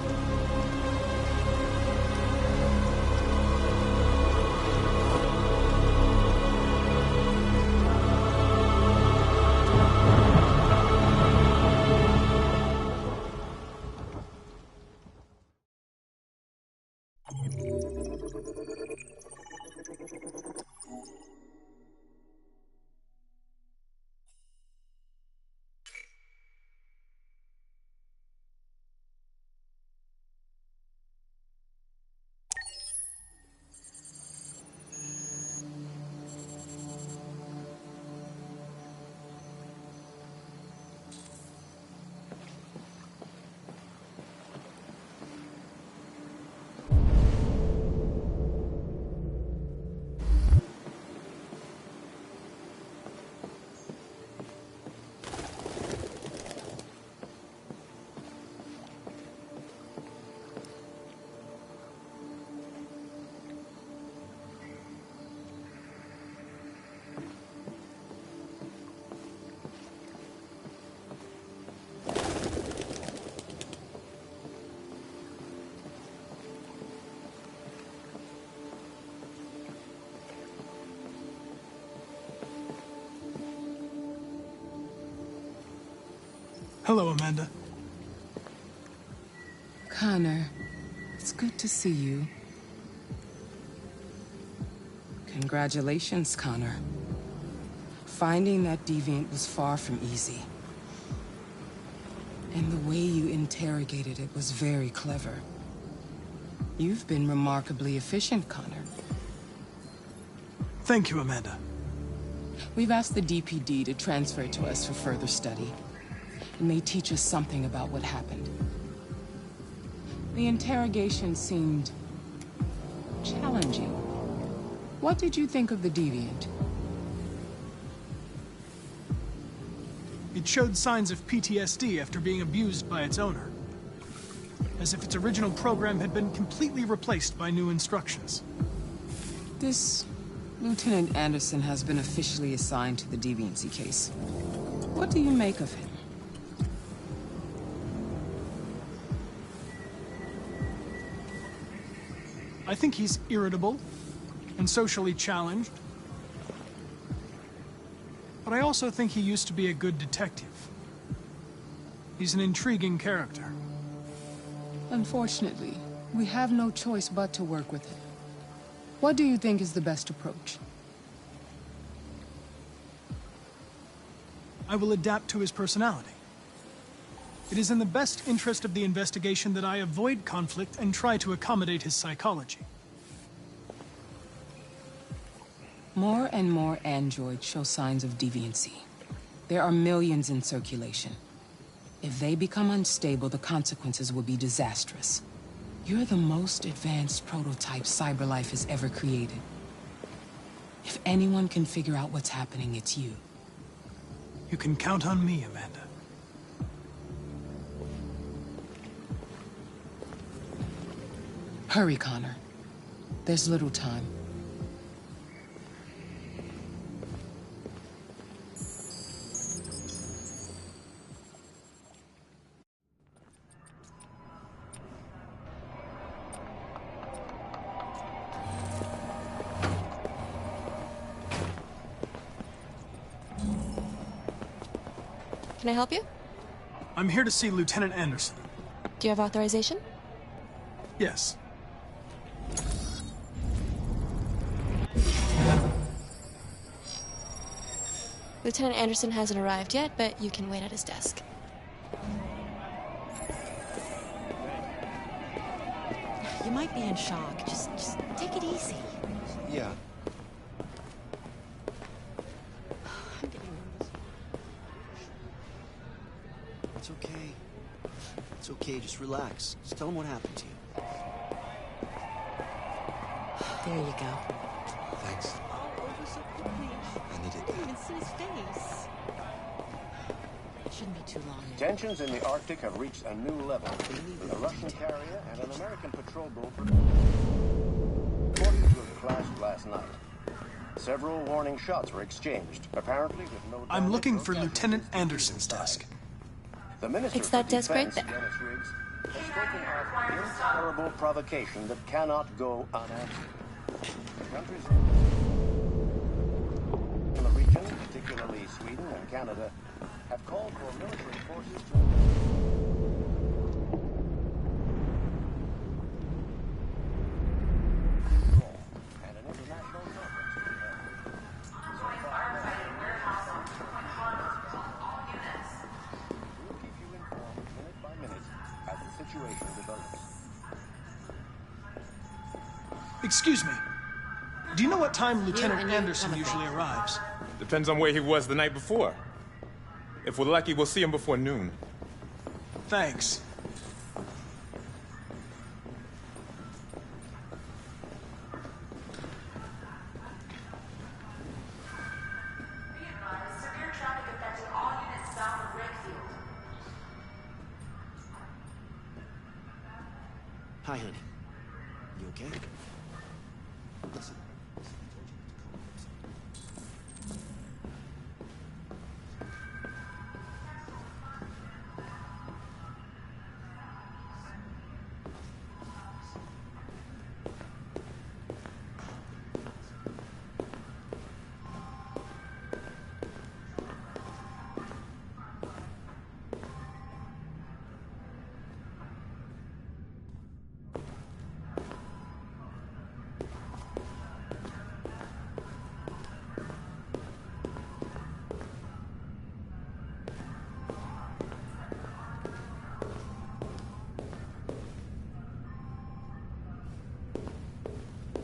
Hello, Amanda. Connor, it's good to see you. Congratulations, Connor. Finding that deviant was far from easy. And the way you interrogated it was very clever. You've been remarkably efficient, Connor. Thank you, Amanda. We've asked the DPD to transfer it to us for further study. It may teach us something about what happened. The interrogation seemed challenging. What did you think of the deviant? It showed signs of PTSD after being abused by its owner. As if its original program had been completely replaced by new instructions. This Lieutenant Anderson has been officially assigned to the deviancy case. What do you make of him? I think he's irritable and socially challenged. But I also think he used to be a good detective. He's an intriguing character. Unfortunately, we have no choice but to work with him. What do you think is the best approach? I will adapt to his personality. It is in the best interest of the investigation that I avoid conflict and try to accommodate his psychology. More and more androids show signs of deviancy. There are millions in circulation. If they become unstable, the consequences will be disastrous. You're the most advanced prototype CyberLife has ever created. If anyone can figure out what's happening, it's you. You can count on me, Amanda. Hurry, Connor. There's little time. Can I help you? I'm here to see Lieutenant Anderson. Do you have authorization? Yes. Lieutenant Anderson hasn't arrived yet, but you can wait at his desk. You might be in shock. Just take it easy. Yeah. It's okay. It's okay, just relax. Just tell him what happened to you. There you go. Thanks. I needed I didn't that. even see his face. It shouldn't be too long. Tensions in the Arctic have reached a new level, with a Russian carrier and an American patrol boat reported to have clashed last night. Several warning shots were exchanged, apparently with no... I'm looking for Lieutenant Anderson's desk. The Minister It's that for desk right Defense, there. Dennis Riggs, has spoken of intolerable provocation that cannot go unanswered. Countries in the region, particularly Sweden and Canada, have called for military forces to... and an international conference. We'll keep you informed minute by minute as the situation develops. Excuse me. Do you know what time Lieutenant Anderson usually arrives? Depends on where he was the night before. If we're lucky, we'll see him before noon. Thanks. Hi, honey. You okay? Listen.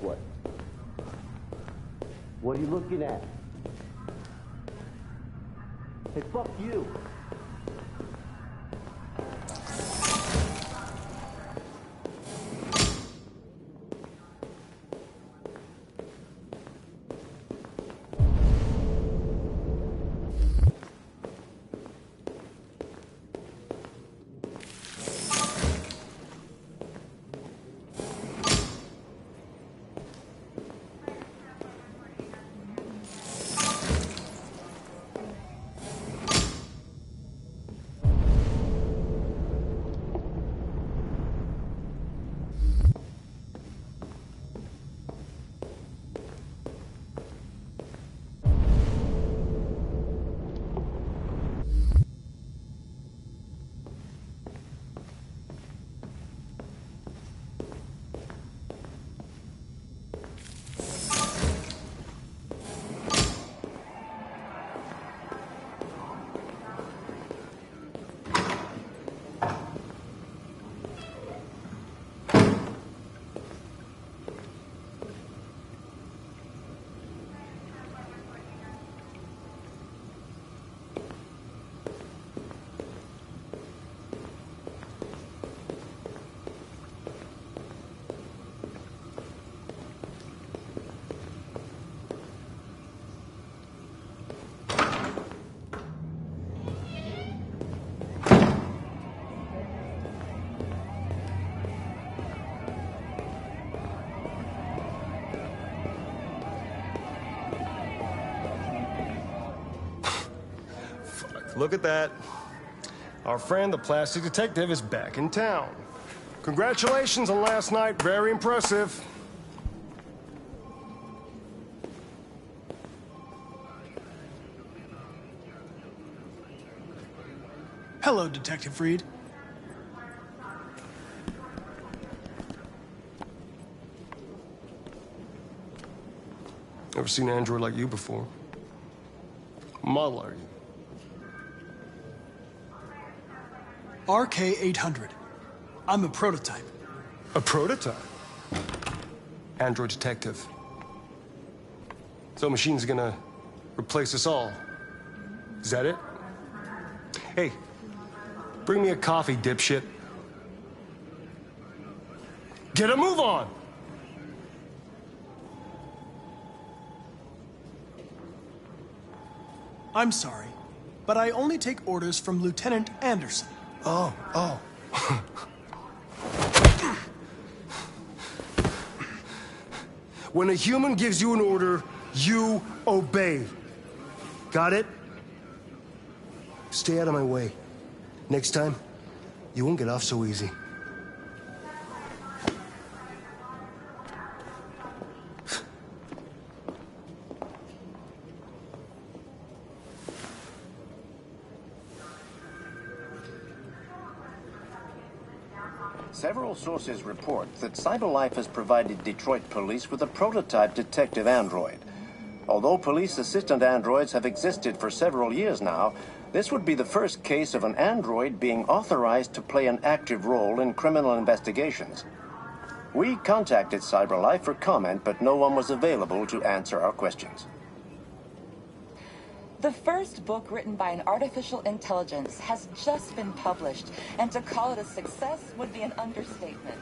What? What are you looking at? Hey, fuck you! Look at that. Our friend, the plastic detective, is back in town. Congratulations on last night. Very impressive. Hello, Detective Reed. Never seen an android like you before. Model are you? RK-800. I'm a prototype. A prototype? Android detective. So machine's gonna replace us all. Is that it? Hey, bring me a coffee, dipshit. Get a move on! I'm sorry, but I only take orders from Lieutenant Anderson. Oh. When a human gives you an order, you obey. Got it? Stay out of my way. Next time, you won't get off so easy. Several sources report that CyberLife has provided Detroit police with a prototype detective android. Although police assistant androids have existed for several years now, this would be the first case of an android being authorized to play an active role in criminal investigations. We contacted CyberLife for comment, but no one was available to answer our questions. The first book written by an artificial intelligence has just been published, and to call it a success would be an understatement.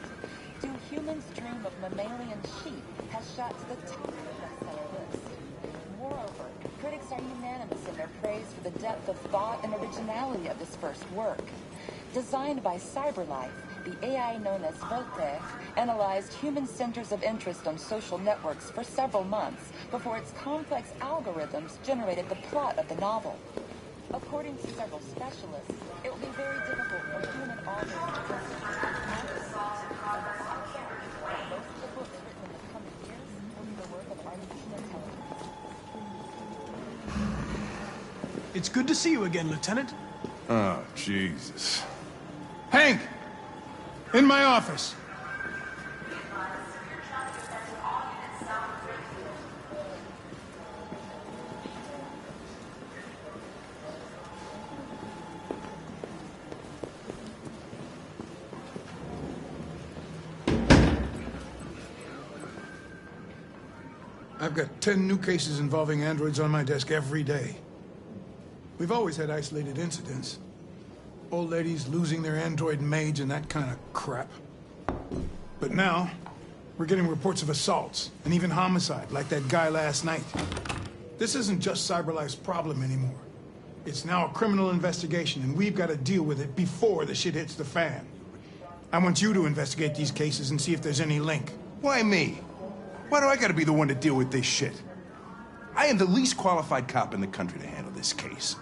Do Humans Dream of Mammalian Sheep has shot to the top of the bestseller list. Moreover, critics are unanimous in their praise for the depth of thought and originality of this first work. Designed by CyberLife, the AI known as Voltaire analyzed human centers of interest on social networks for several months before its complex algorithms generated the plot of the novel. According to several specialists, it will be very difficult for human authors to most of the books written in the coming years will be the work of artificial intelligence. It's good to see you again, Lieutenant. Oh, Jesus. Hank! In my office. I've got 10 new cases involving androids on my desk every day. We've always had isolated incidents. Old ladies losing their android maids and that kind of crap. But now, we're getting reports of assaults and even homicide, like that guy last night. This isn't just CyberLife's problem anymore. It's now a criminal investigation, and we've got to deal with it before the shit hits the fan. I want you to investigate these cases and see if there's any link. Why me? Why do I gotta be the one to deal with this shit? I am the least qualified cop in the country to handle this case.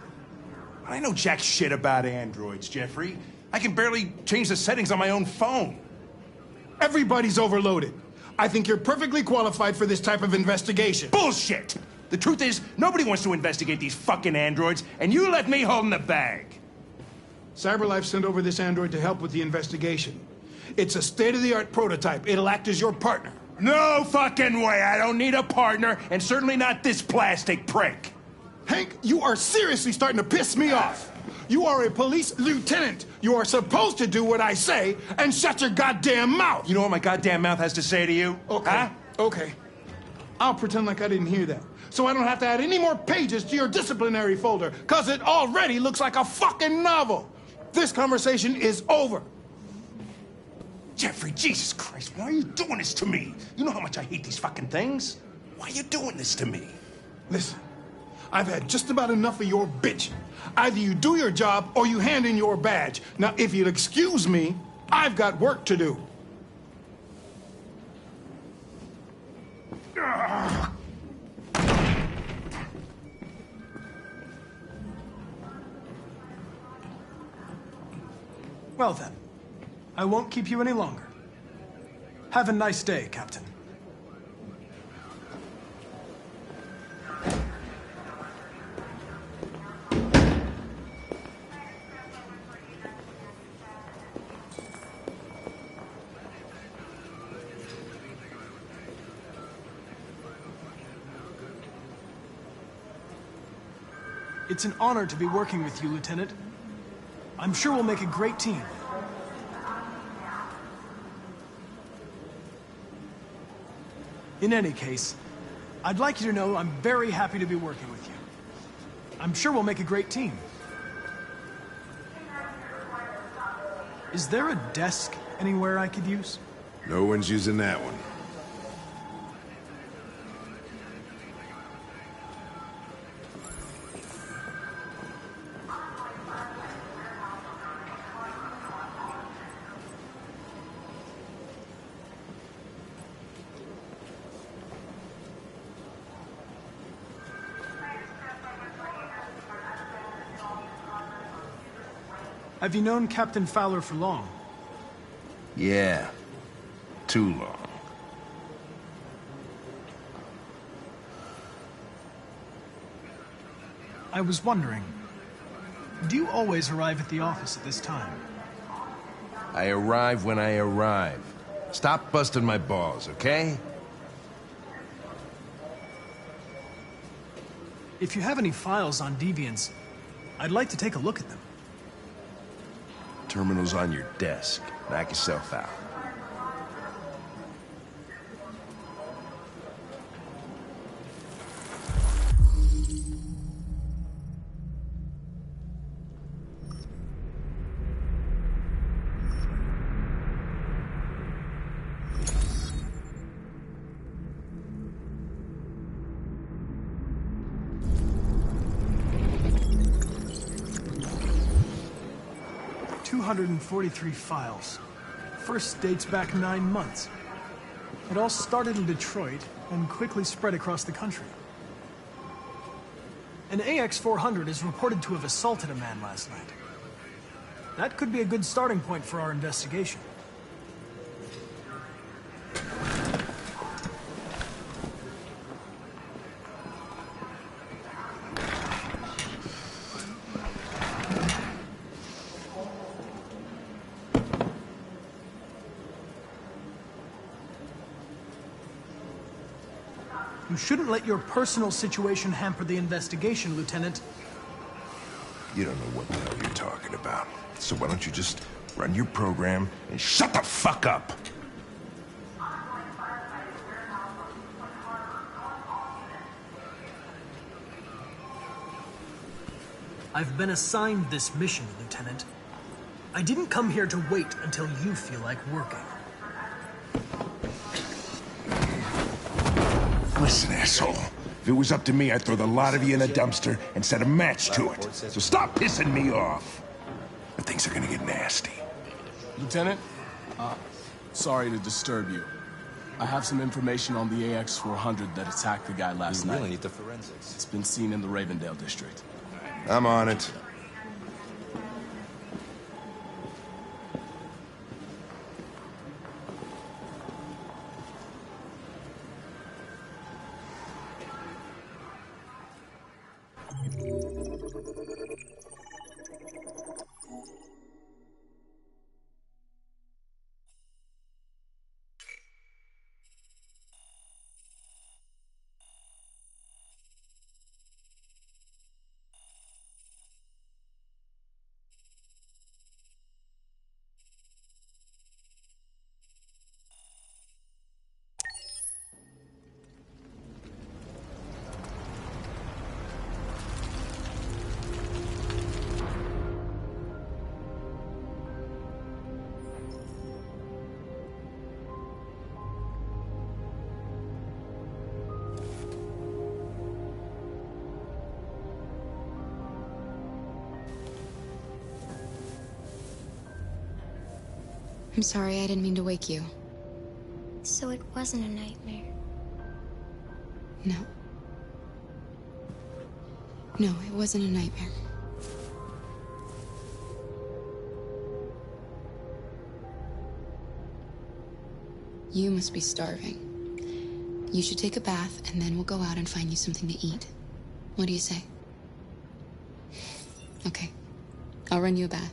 I know jack shit about androids, Jeffrey. I can barely change the settings on my own phone. Everybody's overloaded. I think you're perfectly qualified for this type of investigation. Bullshit! The truth is, nobody wants to investigate these fucking androids, and you left me holding the bag. CyberLife sent over this android to help with the investigation. It's a state-of-the-art prototype. It'll act as your partner. No fucking way! I don't need a partner, and certainly not this plastic prick. Hank, you are seriously starting to piss me off. You are a police lieutenant. You are supposed to do what I say and shut your goddamn mouth. You know what my goddamn mouth has to say to you? Okay. Huh? Okay. I'll pretend like I didn't hear that, so I don't have to add any more pages to your disciplinary folder, because it already looks like a fucking novel. This conversation is over. Jeffrey, Jesus Christ, why are you doing this to me? You know how much I hate these fucking things. Why are you doing this to me? Listen, I've had just about enough of your bitching. Either you do your job or you hand in your badge. Now, if you'll excuse me, I've got work to do. Well then, I won't keep you any longer. Have a nice day, Captain. It's an honor to be working with you, Lieutenant. I'm sure we'll make a great team. In any case, I'd like you to know I'm very happy to be working with you. I'm sure we'll make a great team. Is there a desk anywhere I could use? No one's using that one. Have you known Captain Fowler for long? Yeah. Too long. I was wondering, do you always arrive at the office at this time? I arrive when I arrive. Stop busting my balls, okay? If you have any files on deviants, I'd like to take a look at them. Terminal's on your desk. Knock yourself out. .243 files. First dates back 9 months. It all started in Detroit and quickly spread across the country. An AX-400 is reported to have assaulted a man last night. That could be a good starting point for our investigation. You shouldn't let your personal situation hamper the investigation, Lieutenant. You don't know what the hell you're talking about. So why don't you just run your program and shut the fuck up? I've been assigned this mission, Lieutenant. I didn't come here to wait until you feel like working. Listen, asshole. If it was up to me, I'd throw the lot of you in a dumpster and set a match to it. So stop pissing me off. But things are gonna get nasty. Lieutenant, sorry to disturb you. I have some information on the AX-400 that attacked the guy last night. You really need the forensics. It's been seen in the Ravendale district. I'm on it. I'm sorry, I didn't mean to wake you. So it wasn't a nightmare. No. No, it wasn't a nightmare. You must be starving. You should take a bath, and then we'll go out and find you something to eat. What do you say? Okay. I'll run you a bath.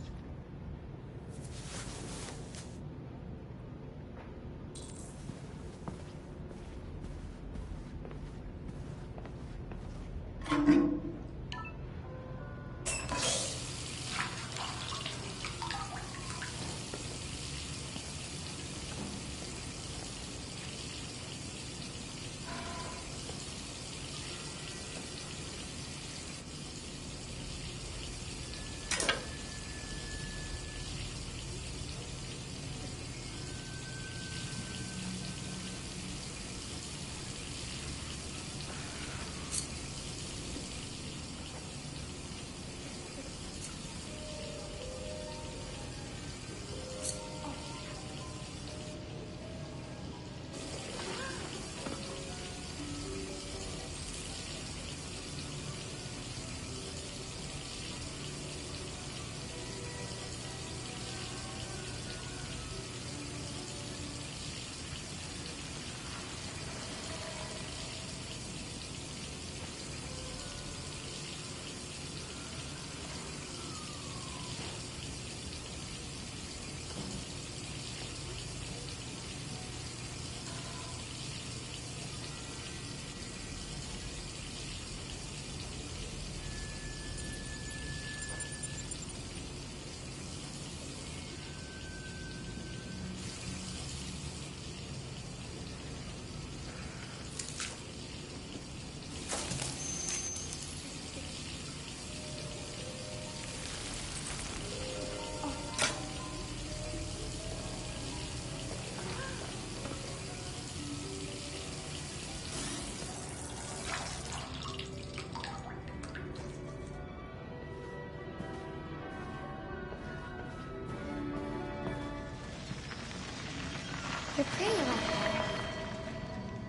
You're pretty like that.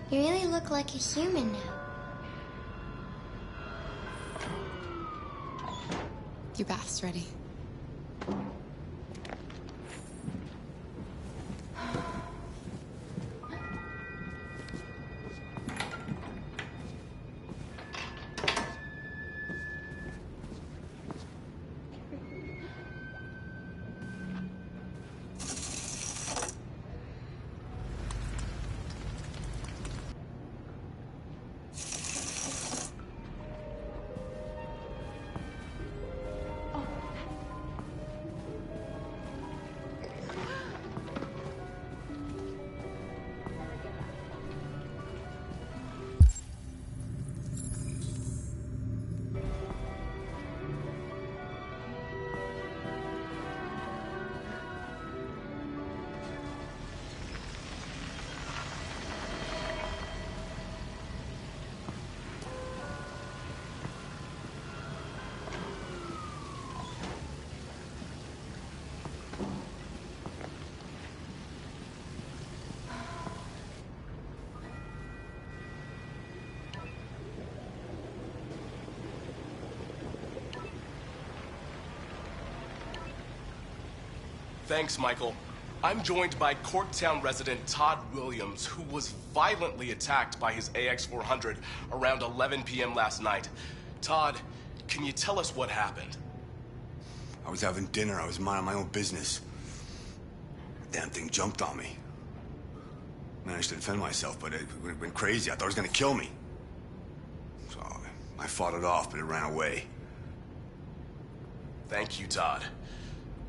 You really look like a human now. Your bath's ready. Thanks, Michael. I'm joined by Corktown resident Todd Williams, who was violently attacked by his AX-400 around 11 p.m. last night. Todd, can you tell us what happened? I was having dinner. I was minding my own business. The damn thing jumped on me. Managed to defend myself, but it would have been crazy. I thought it was gonna kill me. So I fought it off, but it ran away. Thank you, Todd.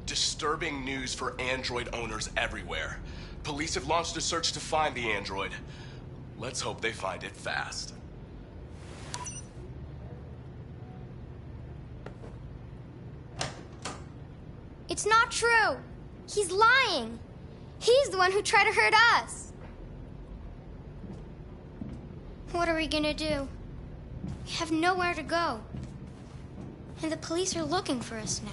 Disturbing news for Android owners everywhere. Police have launched a search to find the android. Let's hope they find it fast. It's not true. He's lying. He's the one who tried to hurt us. What are we gonna do? We have nowhere to go. And the police are looking for us now.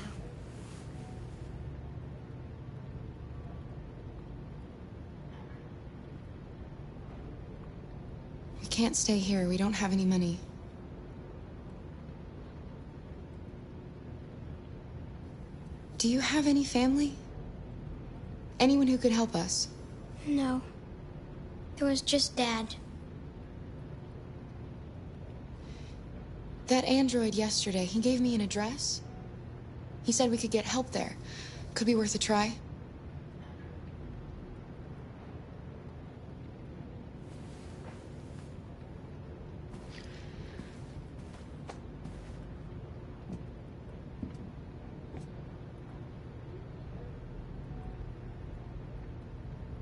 We can't stay here. We don't have any money. Do you have any family? Anyone who could help us? No. There was just Dad. That android yesterday, he gave me an address. He said we could get help there. Could be worth a try.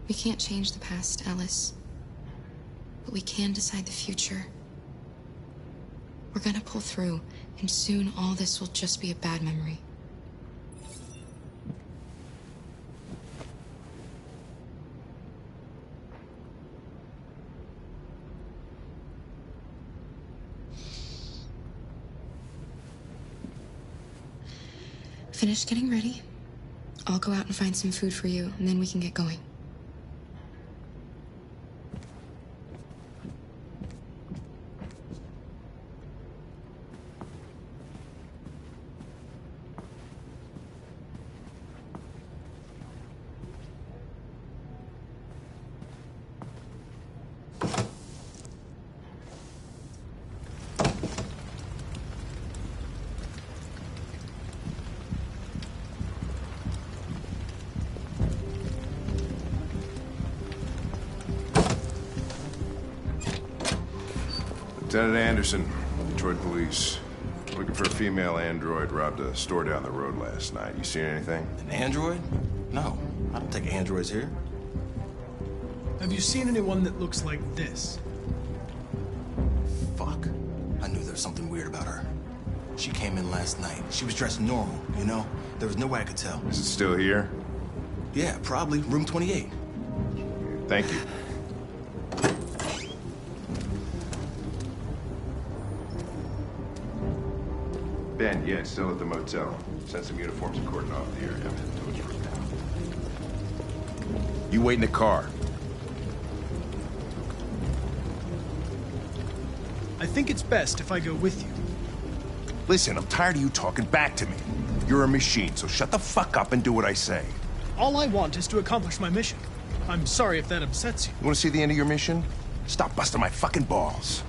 We can't change the past, Alice. But we can decide the future. We're gonna pull through, and soon all this will just be a bad memory. Finish getting ready. I'll go out and find some food for you, and then we can get going. Lieutenant Anderson, Detroit Police. Looking for a female android robbed a store down the road last night. You seen anything? An android? No, I don't take androids here. Have you seen anyone that looks like this? Fuck. I knew there was something weird about her. She came in last night. She was dressed normal, you know? There was no way I could tell. Is it still here? Yeah, probably. Room 28. Thank you. Ben, yeah, it's still at the motel. Sent some uniforms and cordon off the area. I'm heading towards Room now. You wait in the car. think it's best if I go with you. Listen, I'm tired of you talking back to me. You're a machine, so shut the fuck up and do what I say. All I want is to accomplish my mission. I'm sorry if that upsets you. You want to see the end of your mission? Stop busting my fucking balls.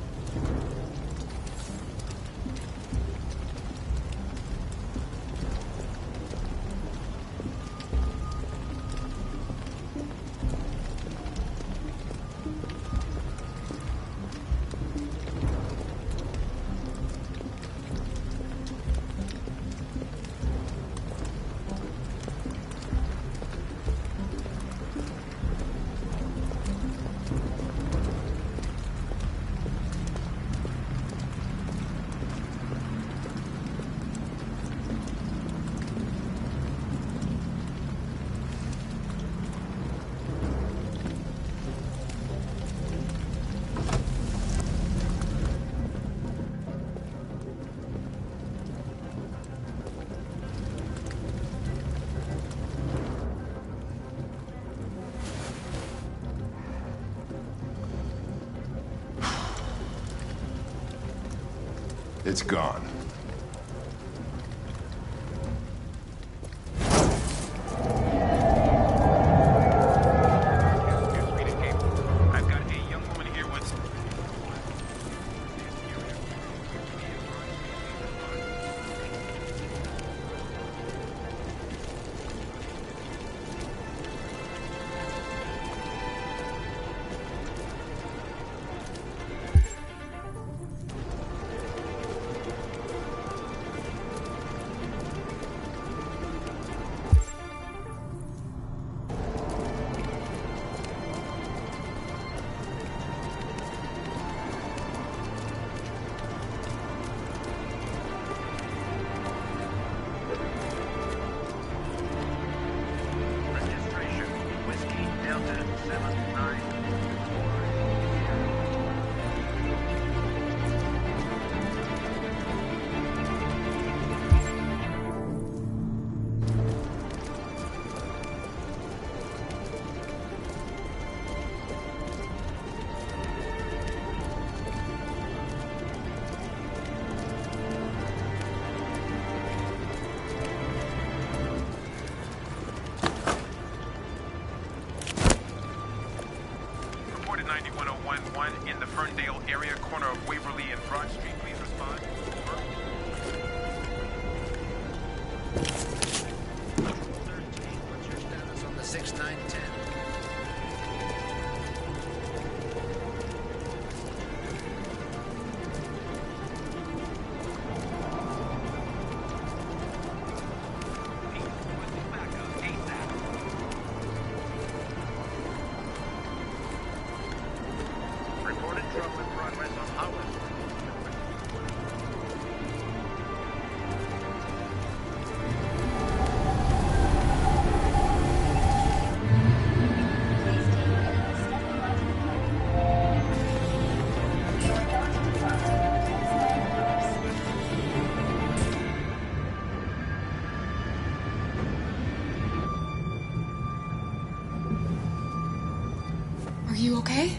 It's gone. In the Ferndale area, corner of Waverly and Broad Street, please respond. Over. 13, what's your status on the 6910? Are you okay?